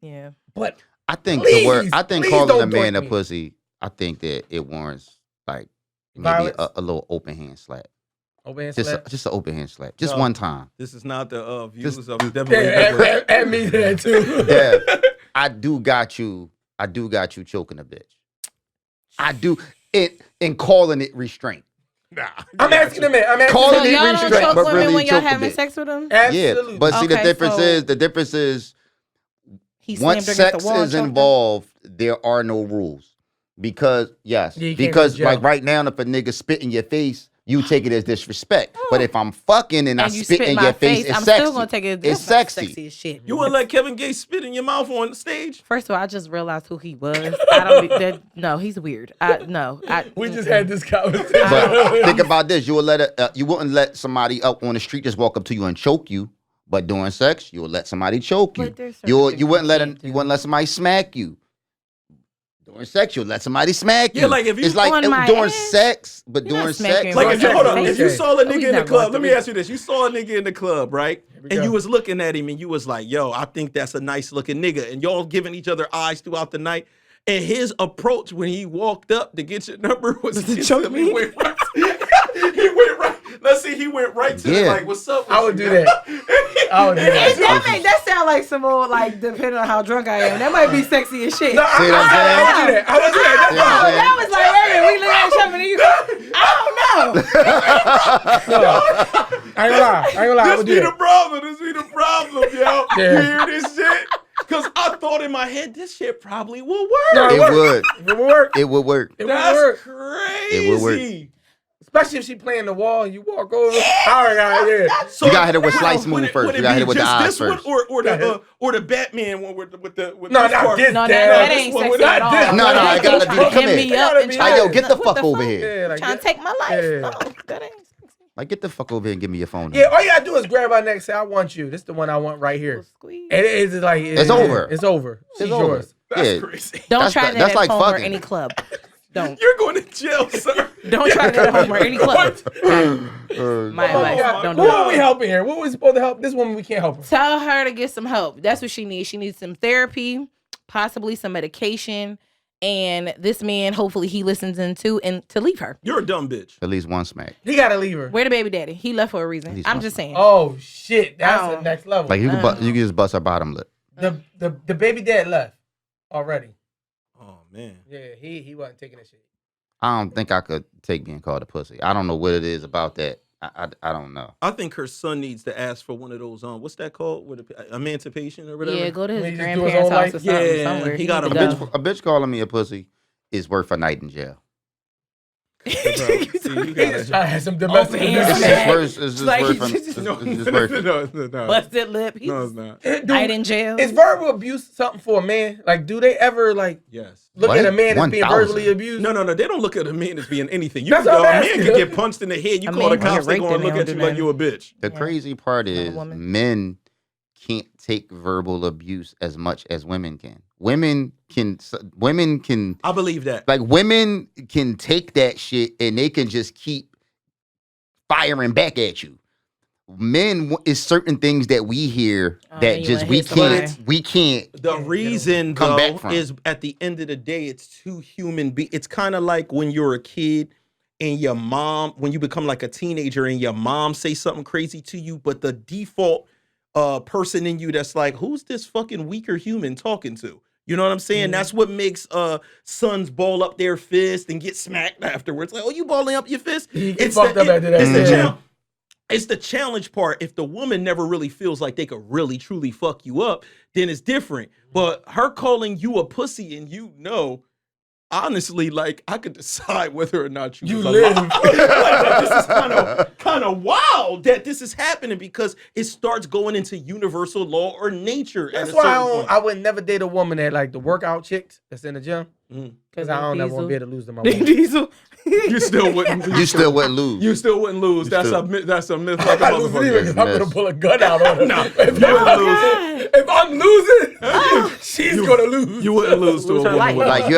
Yeah. but I think Please, the word. I think please calling a don't man doink a me. pussy. I think that it warrants like maybe Violence? a little open hand slap. open Just slap. just an open hand slap. Just No. one time. This is not the views Just- of Yeah, Devinwade. add me there too. Yeah, I do got you choking a bitch. I do it and calling it restraint. Nah, I'm asking him. I'm asking Calling So it y'all don't restraint, choke but women really when y'all choke a having bitch. sex with them? Absolutely. Yeah, but see Okay, the difference is He once slammed her against sex the wall and is choked her? involved, there are no rules. Because yes, Yeah, you can't because go to jail. like right now, if a nigga spit in your face, you take it as disrespect. But if I'm fucking and I And you spit in my your face, it's I'm sexy. still gonna take it. It's That's sexy. Sexy as shit. You wouldn't let Kevin Gates spit in your mouth on stage? First of all, I just realized who he was. I don't. No, he's weird. We just had this conversation. But think about this: you wouldn't let somebody up on the street just walk up to you and choke you. But during sex, you would let somebody choke you. But there's certain You things wouldn't you let can't do. you wouldn't let somebody smack you. During sex, you would let somebody smack you. Yeah, like if you- it's like On my during ass, sex, but you're not during smacking sex, me Like Right. if you hold on, Okay. if you saw a nigga he's in the not club, going let me to. ask you this: you saw a nigga in the club, right? we And go. you was looking at him, and you was like, "Yo, I think that's a nice looking nigga," and y'all giving each other eyes throughout the night. And his approach when he walked up to get your number was to choke me? He went right. He went right. Let's see, he went right to the Yeah. like, "What's up?" I would do that. I would do that. That sound like some old depending on how drunk I am. That might be sexy as shit. No, I would do that. I would do that. See what I'm saying? That was like, wait a minute, we look at each other and you I don't know. I ain't gonna lie. I This would be do the that. problem. This be the problem, yo. Yeah. You hear this shit? Because I thought in my head, this shit probably will work. No, it would. It would work. It would work. It would That's work. crazy. It would work. Especially if she playing the wall and you walk over. All right, yeah. So You gotta hit her with would- slice would move it- first. would You it gotta be hit her with the just eyes this one first. or the Batman one with No, this not part? this. No, damn. that This ain't one sexy with at that all. dick. No, I gotta be- Trying to come hem here. me up and Hey, try yo, to- get the what fuck over fuck? here. Yeah, like, Trying to take my life. Yeah. No, that ain't sexy. Like, get the fuck over here and give me your phone. Yeah, all you gotta do is grab her neck and say, I want you. This is the one I want right here. Squeeze. And it's like It's over. It's over. She's It's over. yours. That's Yeah. crazy. Don't That's try like- that that's at like home or fucking. any club. Don't. You're going to jail, sir. Don't try that at home or any club. My advice. God. Don't Who do are we it. helping here? What are we supposed to help? This woman, we can't help her. Tell her to get some help. That's what she needs. She needs some therapy, possibly some medication. And this man, hopefully he listens in too, and to leave her. You're a dumb bitch. At least one smack. He gotta leave her. Where the baby daddy? He left for a reason. He's I'm fine. just saying. Oh shit, that's Oh. the next level. Like you can just bust her bottom lip. The baby dad left already. Oh man. Yeah, he wasn't taking that shit. I don't think I could take being called a pussy. I don't know what it is about that. I don't know. I think her son needs to ask for one of those what's that called? With emancipation or whatever. Yeah, go to When his he just do his grandparents' own house life? or something. Yeah, Somewhere. he got need A to a go. bitch calling me a pussy is worth a night in jail. See, you He gotta- just trying to have some domestic Open abuse. hands. It's just worse. It's just Like, worse. it's just- It's No, just worse. no. Busted lip. He's No, it's not. Dude, night in jail. is verbal abuse something for a man? Like, do they ever like Yes. look What? at a man as being 1,000. verbally abused? No. They don't look at a man as being anything. You That's can go, what I'm a man asking. can get punched in the head. You A call the man can cops, get they go raped and and look they at don't you do like you a bitch. The Yeah. crazy part Not a is woman. men can't take verbal abuse as much as women can. Women can I believe that. like women can take that shit and they can just keep firing back at you. Men is certain things that we hear Oh, that you just wanna we hit somebody. can't. The reason come though back from. is at the end of the day, it's two human beings. It's kind of like when you're a kid and your mom, when you become like a teenager and your mom say something crazy to you, but the default person in you that's like, who's this fucking weaker human talking to? You know what I'm saying? That's what makes sons ball up their fist and get smacked afterwards. Like, oh, you balling up your fist? It's fucked up after that. It's the challenge part. If the woman never really feels like they could really, truly fuck you up, then it's different. But her calling you a pussy and honestly, like, I could decide whether or not you live. Like, this is kind of wild that this is happening because it starts going into universal law or nature. That's why I would never date a woman that like the workout chicks that's in the gym. Because I don't ever want to be able to lose to my woman. Diesel. You still wouldn't lose. You still wouldn't lose. You still wouldn't lose. That's a myth like a motherfucker. I'm going to pull a gun out on her. No, if I'm losing, she's going to lose. You wouldn't lose to a woman. Like you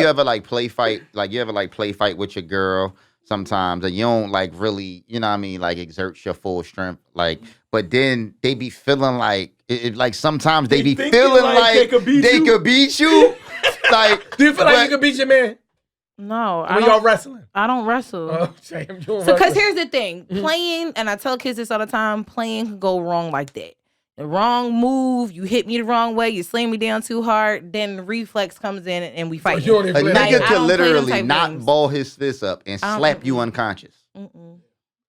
ever play fight with your girl sometimes and you don't like really, you know what I mean, like exert your full strength, like, but then they be feeling like like sometimes they be feeling like they could beat you. Like, do you feel like you could beat your man? No, when y'all wrestling? I don't wrestle. Oh, shame. So, because here's the thing, playing, and I tell kids this all the time, playing can go wrong like that. The wrong move, you hit me the wrong way, you slam me down too hard, then the reflex comes in and we fight. So a nigga could literally not ball his fist up and slap you unconscious.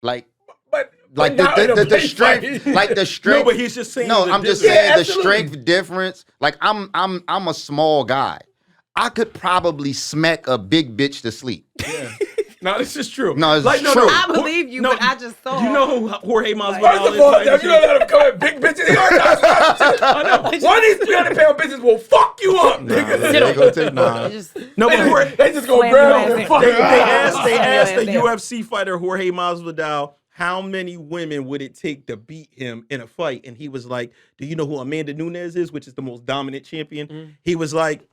Like, like the strength, like the strength. No, but he's just saying. No, I'm just saying the strength difference. Like I'm a small guy. I could probably smack a big bitch to sleep. Yeah. No, this is true. No, it's like, true. I believe you, but I just thought. You know who Jorge Masvidal is? First of all, you don't let him come at big bitches. I know. One of these 300-pound bitches will fuck you up, nigga. They gonna take No, but they just gonna grab him and fuck him. They asked the UFC fighter Jorge Masvidal how many women would it take to beat him in a fight, and he was like, "Do you know who Amanda Nunes is, which is the most dominant champion?" He was like,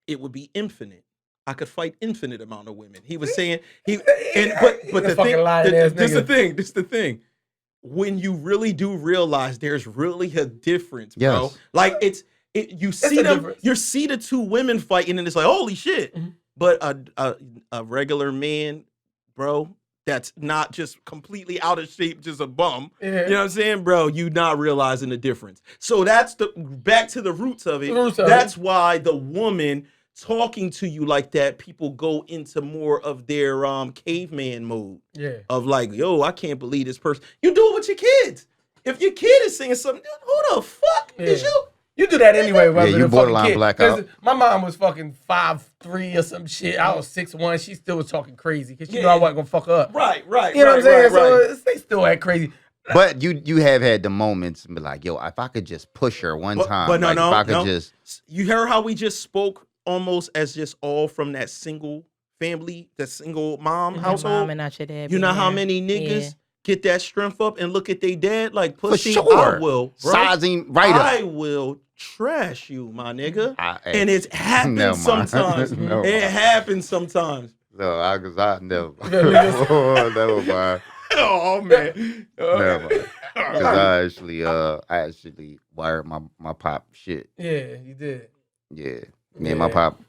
"It would be infinite. I could fight infinite amount of women." He was saying but the thing, this is the thing. When you really do realize there's really a difference, bro. Yes. Like you see the two women fighting and it's like, holy shit. But a regular man, bro, that's not just completely out of shape, just a bum. You know what I'm saying, bro? You not realizing the difference. So that's back to the roots of it. That's why the woman talking to you like that, people go into more of their caveman mode. Yeah. Of like, yo, I can't believe this person. You do it with your kids. If your kid is saying something, who the fuck is you? You do that anyway. Yeah, you borderline blackout. My mom was fucking 5'3" or some shit. I was 6'1". She still was talking crazy because she knew I wasn't gonna fuck her up. Right. You know what I'm saying? So they still act crazy. But you have had the moments and be like, yo, if I could just push her one time. But if I could just. You heard how we just spoke almost as just all from that single family, that single mom household. Mom and not your dad. You know how many niggas get that strength up and look at their dad like, pussy, for sure. I will, bro. Sizing right up. I will trash you, my nigga. And it happens sometimes. It happens sometimes. No, I never. Never mind. Oh man. Never mind. Because I actually wired my pop shit. Yeah, you did. Yeah. Me and my pop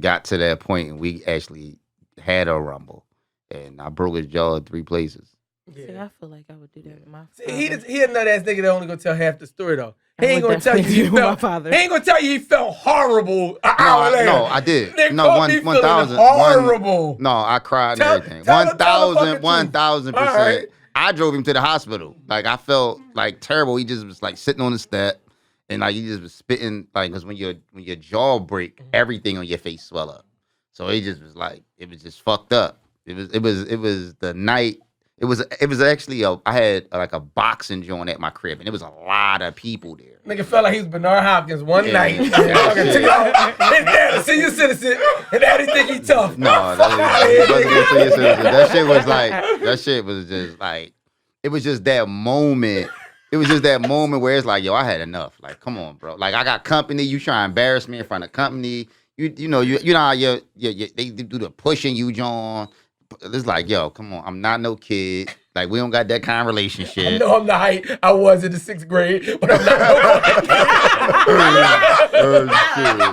got to that point and we actually had a rumble. And I broke his jaw in 3 places. Yeah. See, I feel like I would do that with my father. He a nut ass nigga that only gonna tell half the story though. He ain't gonna tell you he ain't gonna tell you he felt horrible an hour later. No, I did. Nigga, No, 1,000. Horrible. No, I cried and everything. 1,000%. Right. I drove him to the hospital. Like I felt like terrible. He just was like sitting on the step and like he just was spitting like because when your jaw break, everything on your face swell up. So he just was like it was just fucked up. It was the night. It was actually I had like a boxing joint at my crib, and it was a lot of people there. Nigga felt like he was Bernard Hopkins one night. His dad a senior citizen, and daddy think he tough. No, that wasn't a senior citizen. That shit was just like, it was just that moment. It was just that moment where it's like, yo, I had enough. Like, come on, bro. Like, I got company. You try to embarrass me in front of company. You know how they do the pushing you, John. It's like, yo, come on. I'm not no kid. Like, we don't got that kind of relationship. I know I'm the height I was in the 6th grade, but I'm not no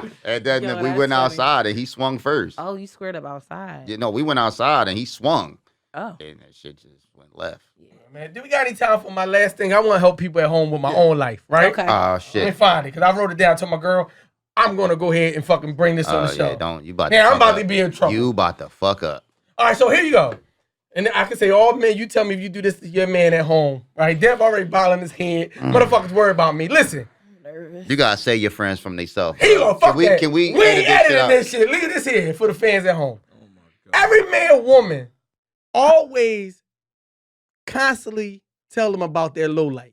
shit. And then we went outside and he swung first. Oh, you squared up outside. Yeah, no, we went outside and he swung. Oh. And that shit just went left. Yeah, man. Do we got any time for my last thing? I want to help people at home with my own life, right? Okay. Oh, shit. Let me find it, because I wrote it down to my girl. I'm gonna go ahead and fucking bring this on the show. Yeah, don't you about? Yeah, I'm fuck about up. to be in trouble. You about to fuck up. All right, so here you go. And I can say, all men, you tell me if you do this to your man at home. Right? Dev already bottling his head. Motherfuckers worry about me. Listen. You gotta save your friends from themselves. Here you go. Fuck that. Can we ain't edit this shit editing out? this shit. Look at this here for the fans at home. Oh my God. Every man, woman, always constantly tell them about their lowlights.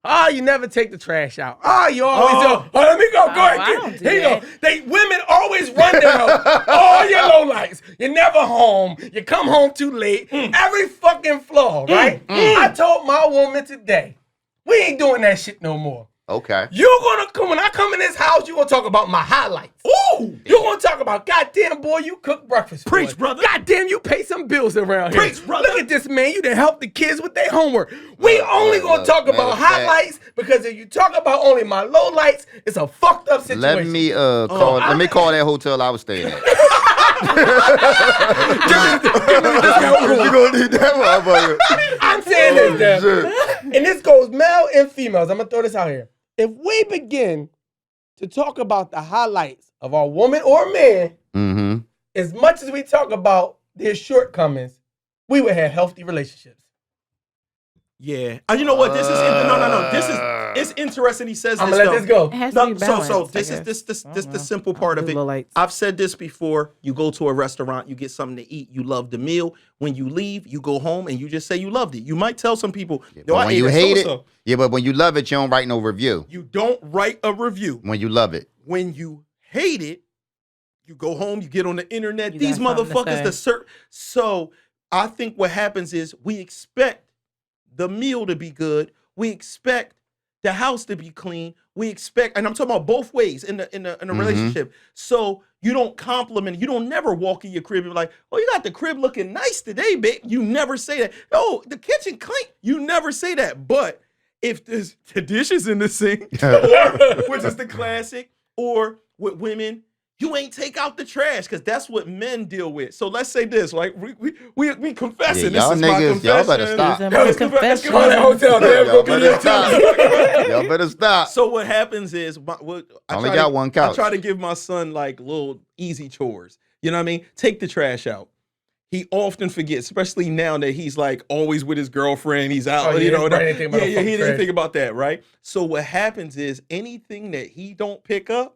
Oh, you never take the trash out. Oh, you always do. Oh, let me go. Go ahead. I don't do Here you that. go. Women always run down all your lowlights. You're never home. You come home too late. Every fucking flaw, right? I told my woman today, we ain't doing that shit no more. Okay. You're gonna come when I come in this house. You gonna talk about my highlights. Ooh, you're gonna talk about, goddamn boy, you cook breakfast. Preach, us. brother. Goddamn, you pay some bills around here. Preach, brother. Look at this man. You done help the kids with their homework. We only gonna talk about highlights because if you talk about only my lowlights, it's a fucked up situation. Let me call. Let me call that hotel I was staying at. Give me the discount room. You gonna need that motherfucker? I'm saying this, Dev. And this goes male and females. I'm gonna throw this out here. If we begin to talk about the highlights of our woman or man, as much as we talk about their shortcomings, we would have healthy relationships. Yeah. You know what? This is no. This is it's interesting. He says I'm this. gonna let this go. It has to be balanced, So I this guess. is this I don't the know. simple part of do it. lowlights. I've said this before. You go to a restaurant, you get something to eat, you love the meal. When you leave, you go home and you just say you loved it. You might tell some people, But I when ate you it hate so-so. it, yeah. But when you love it, you don't write no review. You don't write a review. When you love it, When you hate it, you go home, you get on the internet. You These got something to motherfuckers, say. So I think what happens is we expect the meal to be good. We expect the house to be clean. We expect, and I'm talking about both ways in a relationship. So you don't compliment. You don't never walk in your crib and be like, "Oh, you got the crib looking nice today, babe." You never say that. "Oh, the kitchen clean." You never say that. But if there's the dishes in the sink, or, which is the classic, or with women, you ain't take out the trash because that's what men deal with. So let's say this, like we confessing. Yeah, y'all this is my niggas, confession. y'all better stop. These are my Let's go back- let's go confessions. back to the hotel. Dev, y'all go be there better too. stop. Y'all better stop. So what happens is, I Only try got to- one couch. I try to give my son like little easy chores. You know what I mean? Take the trash out. He often forgets, especially now that he's like always with his girlfriend. He's out, Oh, yeah, you know. he didn't think about the He fucking didn't trash. think about that, right? So what happens is anything that he don't pick up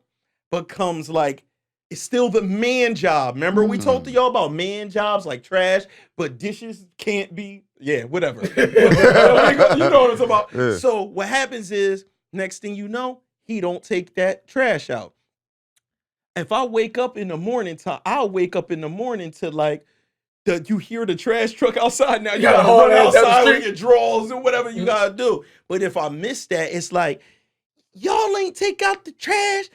becomes like it's still the man job. Remember we talked to y'all about man jobs like trash, but dishes can't be. Yeah, whatever. You know what I'm talking about. Yeah. So what happens is next thing you know, he don't take that trash out. If I wake up in the morning time, I'll wake up in the morning to like you hear the trash truck outside. Now you gotta gotta haul run that down the outside with street. your drawers and whatever you gotta do. But if I miss that, it's like y'all ain't take out the trash.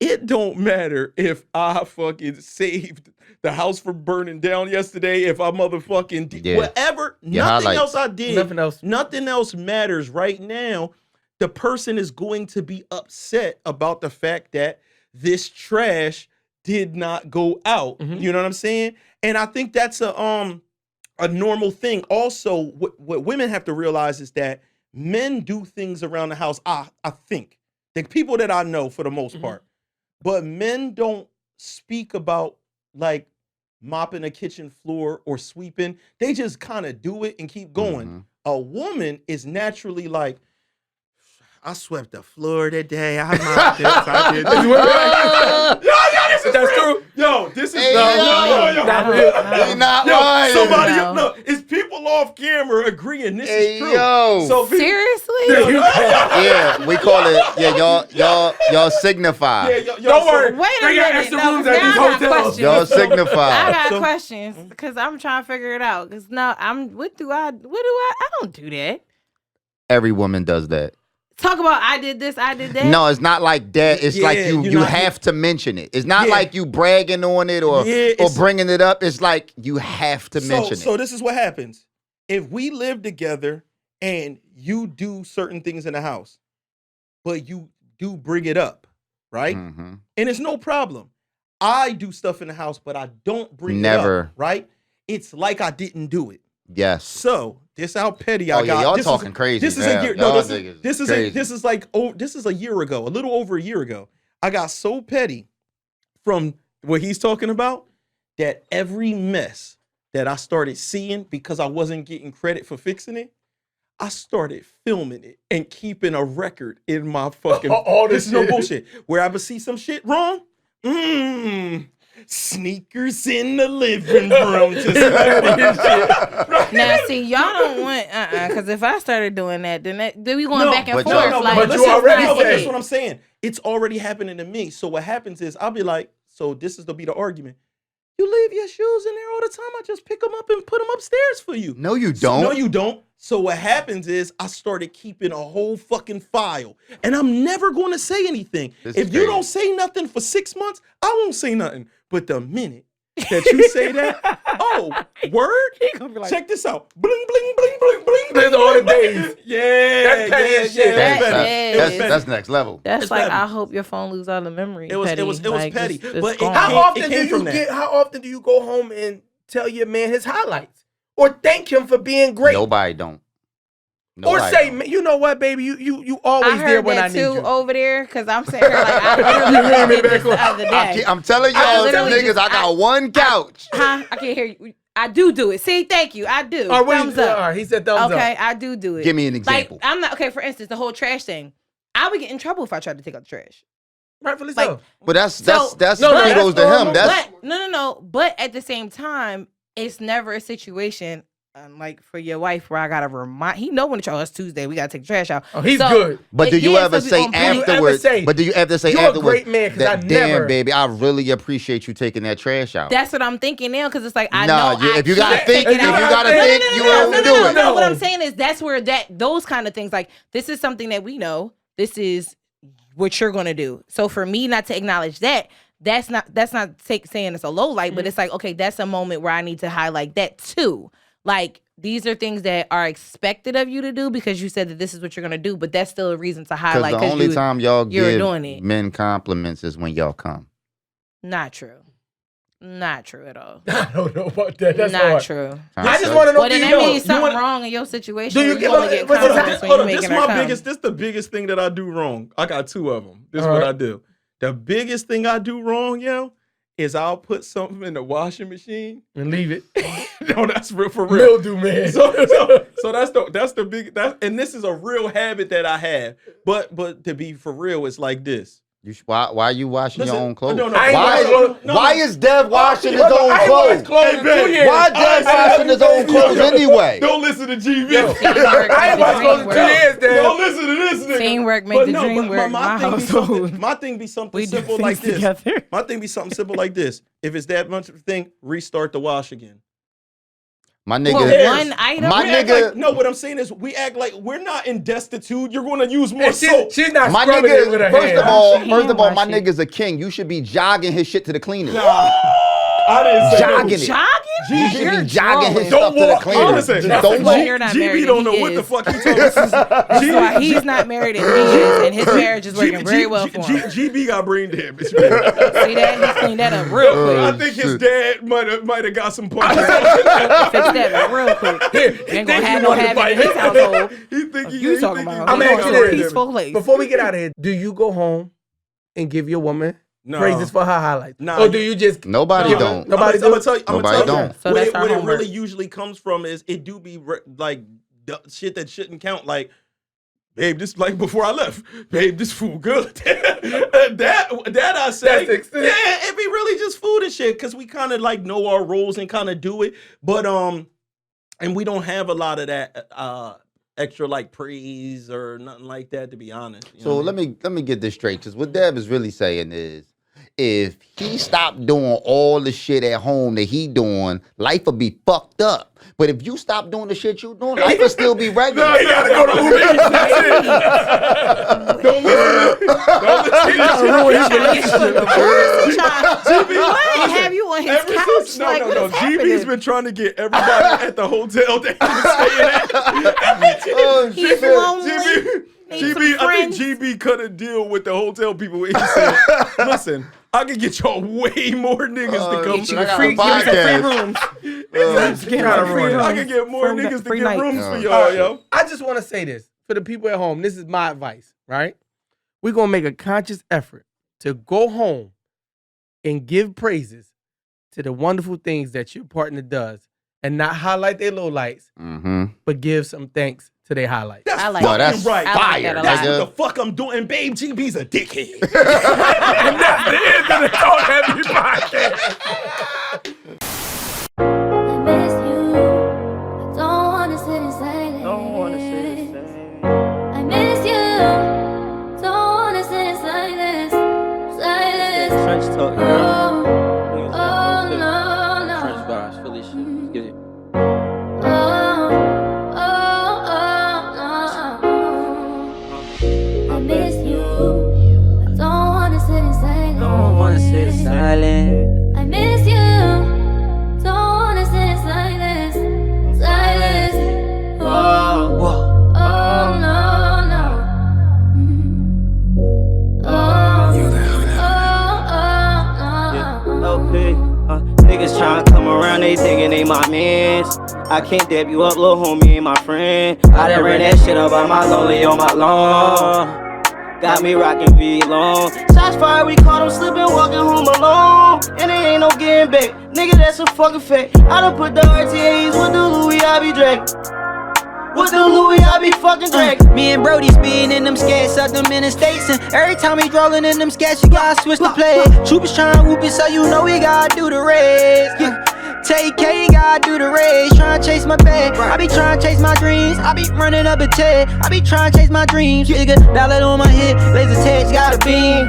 It don't matter if I fucking saved the house from burning down yesterday. If I motherfucking did whatever, Your nothing highlights. else I did. Nothing else. Matters right now. The person is going to be upset about the fact that this trash did not go out. You know what I'm saying? And I think that's a normal thing. Also, what women have to realize is that men do things around the house. I think the people that I know for the most part, but men don't speak about like mopping a kitchen floor or sweeping. They just kind of do it and keep going. A woman is naturally like, I swept the floor today. I mopped this. I did this. That's true. Yo, this is Hey, He not lying. somebody. No. No, it's people off camera agreeing this Hey, is true. yo. So Seriously? Yeah, we call it. Yeah, y'all signify. Don't worry. Wait a They got minute. extra No, rooms 'cause at now these I got hotels. questions. Y'all I signify. got So- questions because I'm trying to figure it out. Because now what do I don't do that. Every woman does that. Talk about I did this, I did that. No, it's not like that. It's like Yeah, you you're not- have to mention it. It's not Yeah. like you bragging on it or Yeah, or it's- bringing it up. It's like you have to mention So it. this is what happens. If we live together and you do certain things in the house, but you do bring it up, right? Mhm. And it's no problem. I do stuff in the house, but I don't bring it Never. up, right? It's like I didn't do it. Yes. So this how petty I Oh, yeah, got. y'all This talking is, crazy This is now. a year. Y'all No, niggas this is crazy. this is like this is a year ago, a little over a year ago. I got so petty from what he's talking about that every mess that I started seeing because I wasn't getting credit for fixing it, I started filming it and keeping a record in my fucking. All this this is no shit. bullshit. Where I would see some shit wrong. Sneakers in the living room. Now, see, y'all don't want because if I started doing that, then we going back and but forth. y'all- like, but this you is already not said- That's it. what I'm saying. It's already happening to me. So what happens is I'll be like, so this is to be the argument. You leave your shoes in there all the time. I just pick them up and put them upstairs for you. No, you So- don't. no, you don't. So what happens is I started keeping a whole fucking file, and I'm never going to say anything. This If is you crazy. don't say nothing for 6 months, I won't say nothing. But the minute that you say that, oh, word? gonna be like- Check this out. Bling, bling, bling, bling, bling. There's all the days. Yeah, That's petty as shit. that's That petty. is- It was petty. That's next level. That's It's like petty. I hope your phone lose all the memory. It was Like, petty. it's But it gone. How came- often it do came you from that. get? How often do you go home and tell your man his highlights, or thank him for being great, Nobody don't. or Nobody say, don't. "Man, you know what, baby, you always I there heard when I that need too you." over there because I'm sitting here like I literally did this the other day. I'm telling I y'all, literally niggas, just- I got one couch. Huh? I can't hear you. I do it. See, thank you. I do. All right, what Thumbs you- up. all right, he said thumbs Okay, up. I do it. Give me an example. Like I'm not okay. For instance, the whole trash thing. I would get in trouble if I tried to take out the trash. Rightfully like- so. But that's So- No, kudos that's to him. normal. That's But no. But at the same time, it's never a situation. Like for your wife, where I gotta remind. He know when it's Tuesday. We gotta take the trash out. Oh, he's So- good. But do you Yeah, ever so say on point. Do you ever afterwards? say, But do you ever say "You're a afterwards? great man," 'cause that, I damn, never- baby, I really appreciate you taking that trash out. That's what I'm thinking now, because it's like I Nah, know. if you gotta can't think, take if it you out. gotta No, think, you won't do it. No, what I'm saying is that's where those kind of things, like this is something that we know. This is what you're gonna do. So for me not to acknowledge that, that's not saying it's a low light, but it's like, okay, that's a moment where I need to highlight that too. Like these are things that are expected of you to do because you said that this is what you're gonna do, but that's still a reason to Because highlight. the only time y'all you're give doing it. men compliments is when y'all come. Not true. Not true at all. I don't know about that. That's Not hard. true. I just want to know. Well, do then you that know? means You something wanna- wrong in your situation. Do you where get- only get what's the compliments when Hold you on, making this her my come. biggest. This the biggest thing that I do wrong. I got two of them. This is All what right. I do. The biggest thing I do wrong, yo, is I'll put something in the washing machine. And leave it. No, that's real for real. Mildew, man. So that's the big and this is a real habit that I have. But to be for real, it's like this. Why are you washing Listen, your own clothes? no, I ain't Why, washing- no, why no. is Dev washing his I own ain't washed clothes? clothes in 2 years. Why Dev washing his own clothes anyway? Don't listen to GB. Yo, I ain't watched clothes in 2 years, Don't Dad. listen to this nigga. Teamwork make the dream work in my thing be something- household. my thing be something We do simple things like this. together. My thing be something simple like this. If it's that much of a thing, restart the wash again. My Well, nigga, one item. My We act nigga- like, no, what I'm saying is we act like we're not in destitute. You're going to use more And soap. she's not my scrubbing it with her nigga, first hand. of all, She my hand wash nigga's a king. You should be jogging his shit to the cleaners. I didn't say Jogging no. it. Jogging? You should You're be jogging his trolling. stuff to the walk. cleaners. Listen, Just that's don't why walk. you're not GB married don't and know he what the is. fuck he talking about. That's why he's not married and he is, and his marriage is working very well for him. GB got brain damage. See that? He cleaned that up real quick. I think his dad might have got some punches. Fix that real quick. Ain't gonna have no havoc in his household. He think he You he talking think he- about? I'm He asking going to a this. peaceful place. Before we get out of here, do you go home and give your woman No. praises for her highlights? Nah. Or do you just Nobody No. don't. Nobody I'm gonna do? tell you. I'm Nobody gonna tell you. don't. So What that's it, our what it homework. really usually comes from is it do be like shit that shouldn't count. Like, babe, this like before I left. Babe, this food good. that I say. That's the extent. Yeah, it be really just food and shit because we kind of like know our roles and kind of do it. But and we don't have a lot of that extra like praise or nothing like that, to be honest. You know So what I mean? let me get this straight, because what Deb is really saying is, if he stopped doing all the shit at home that he doing, life would be fucked up. But if you stop doing the shit you doing, life will still be regular. He gotta go to Uber Eats. Don't listen to ruin his relationship. What? Have you on his Ever couch? since, Like, no. what's GB's happening? been trying to get everybody at the hotel that he's staying at. Oh, He's shit. lonely. Need GB, some I think friends. GB cut a deal with the hotel people. He said, "Listen, I can get y'all way more niggas to come. Get you I a got free, a give us a free podcast. rooms. Get Kinda a free ruined it. I rooms. can get more Free niggas to free get night. rooms for Oh, y'all, yo. I just want to say this for the people at home. This is my advice, right? We're going to make a conscious effort to go home and give praises to the wonderful things that your partner does and not highlight their lowlights, but give some thanks to their highlights. That's I like fucking that's right. I like that a That's lot. what the fuck I'm doing. Babe GB's a dickhead. And that's the end of the Talk Heavy podcast. I miss you. I don't wanna sit in silence. I miss you. Don't wanna sit in silence. Silence. Trench talk, you Oh, know? oh no, no. Trench bars, Philly shit. Let's get it. I miss you. I don't wanna sit in silence. Don't wanna sit silent. I miss you. Don't wanna sit in silence. Silence. Oh, Whoa. oh no, no. LP. Niggas tryna come around, they thinking they my mans. I can't dab you up, little homie ain't my friend. I done ran that shit up on my lonely on my lawn. Got me rockin' V long. Shots fired, we caught him slipping, walking home alone. And it ain't no getting back. Nigga, that's a fucking fact. I done put the RTAs with the Louis, I be dragged. With the Louis, I be fucking dragged. Me and Brody speeding in them scats, up them in the states. And every time we rolling in them scats, you gotta switch the play. Troopers tryna whoop it, so you know we gotta do the race. TK gotta do the race, tryna chase my bag. I be tryna chase my dreams. I be running up a tag. I be tryna chase my dreams. Nigga, dollar on my hip, laser tags got a beam.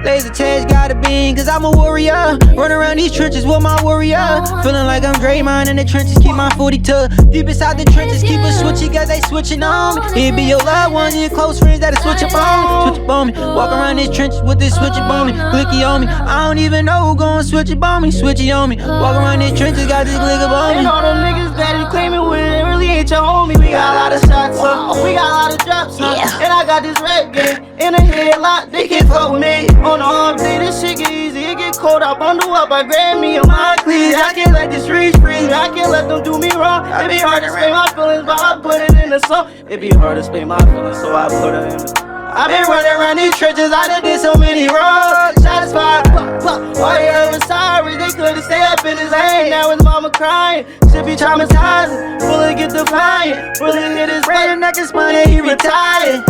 Laser tags got a beam, cause I'm a warrior. Run around these trenches with my warrior. Feeling like I'm Draymond in the trenches, keep my 42. Deep inside the trenches, keep it switching, cause they switching on me. It be your loved ones, your close friends that'll switch up on me. Switch up on me, walk around these trenches with this switch up on me. Blicky on me, I don't even know who gon' switch up on me. Switch it on me, walk around these trenches, got this glick up on me. And all them niggas that you claiming with it really ain't your homie. We got a lot of shots, we got a lot of drops, and I got this rap game in a headlock. They can't fuck with me on the off day. This shit get easy, it get cold. I bundle up, I grab me a mind clean. I can't let this reach freeze me. I can't let them do me wrong. It be hard to explain my feelings, but I put it in the song. It be hard to explain my feelings, so I put it in the. I been running around these trenches, I done did so many wrongs. Shots fired, pop, pop. All they heard was sorry, they couldn't stay up in his lane. Now his mama crying, shit be traumatizing. Bullet get defiant, bullet hit his brain and neck and spine and he retired.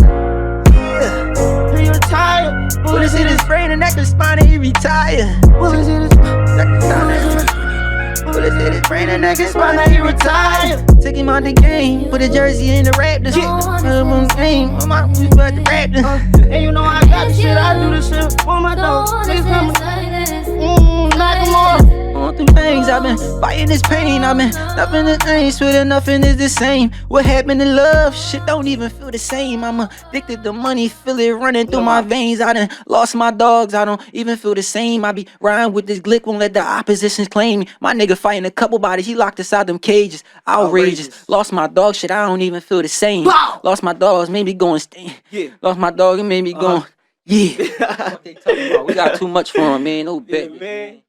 Yeah, he retired. Bullets hit his brain and neck and spine and he retired. Bullets hit his Bullets hit his brain and neck and spine and he retired. Took him out the game, put a jersey in the Raptors. Game, we about the Raptors. And you know I got the shit, I do the shit for my dog. Niggas coming, knock him off. Going through things, I've been fighting this pain. I've been nothing the same, swear nothing is the same. What happened to love? Shit don't even feel the same. I'm addicted to money, feel it running through my veins. I done lost my dogs, I don't even feel the same. I be riding with this glick, won't let the oppositions claim me. My nigga fighting a couple bodies, he locked inside them cages. Outrageous. Lost my dog, shit, I don't even feel the same. Lost my dogs, made me go insane. Lost my dog, it made me go. Yeah. What they talking about? We got too much for him, man. No bet. Man.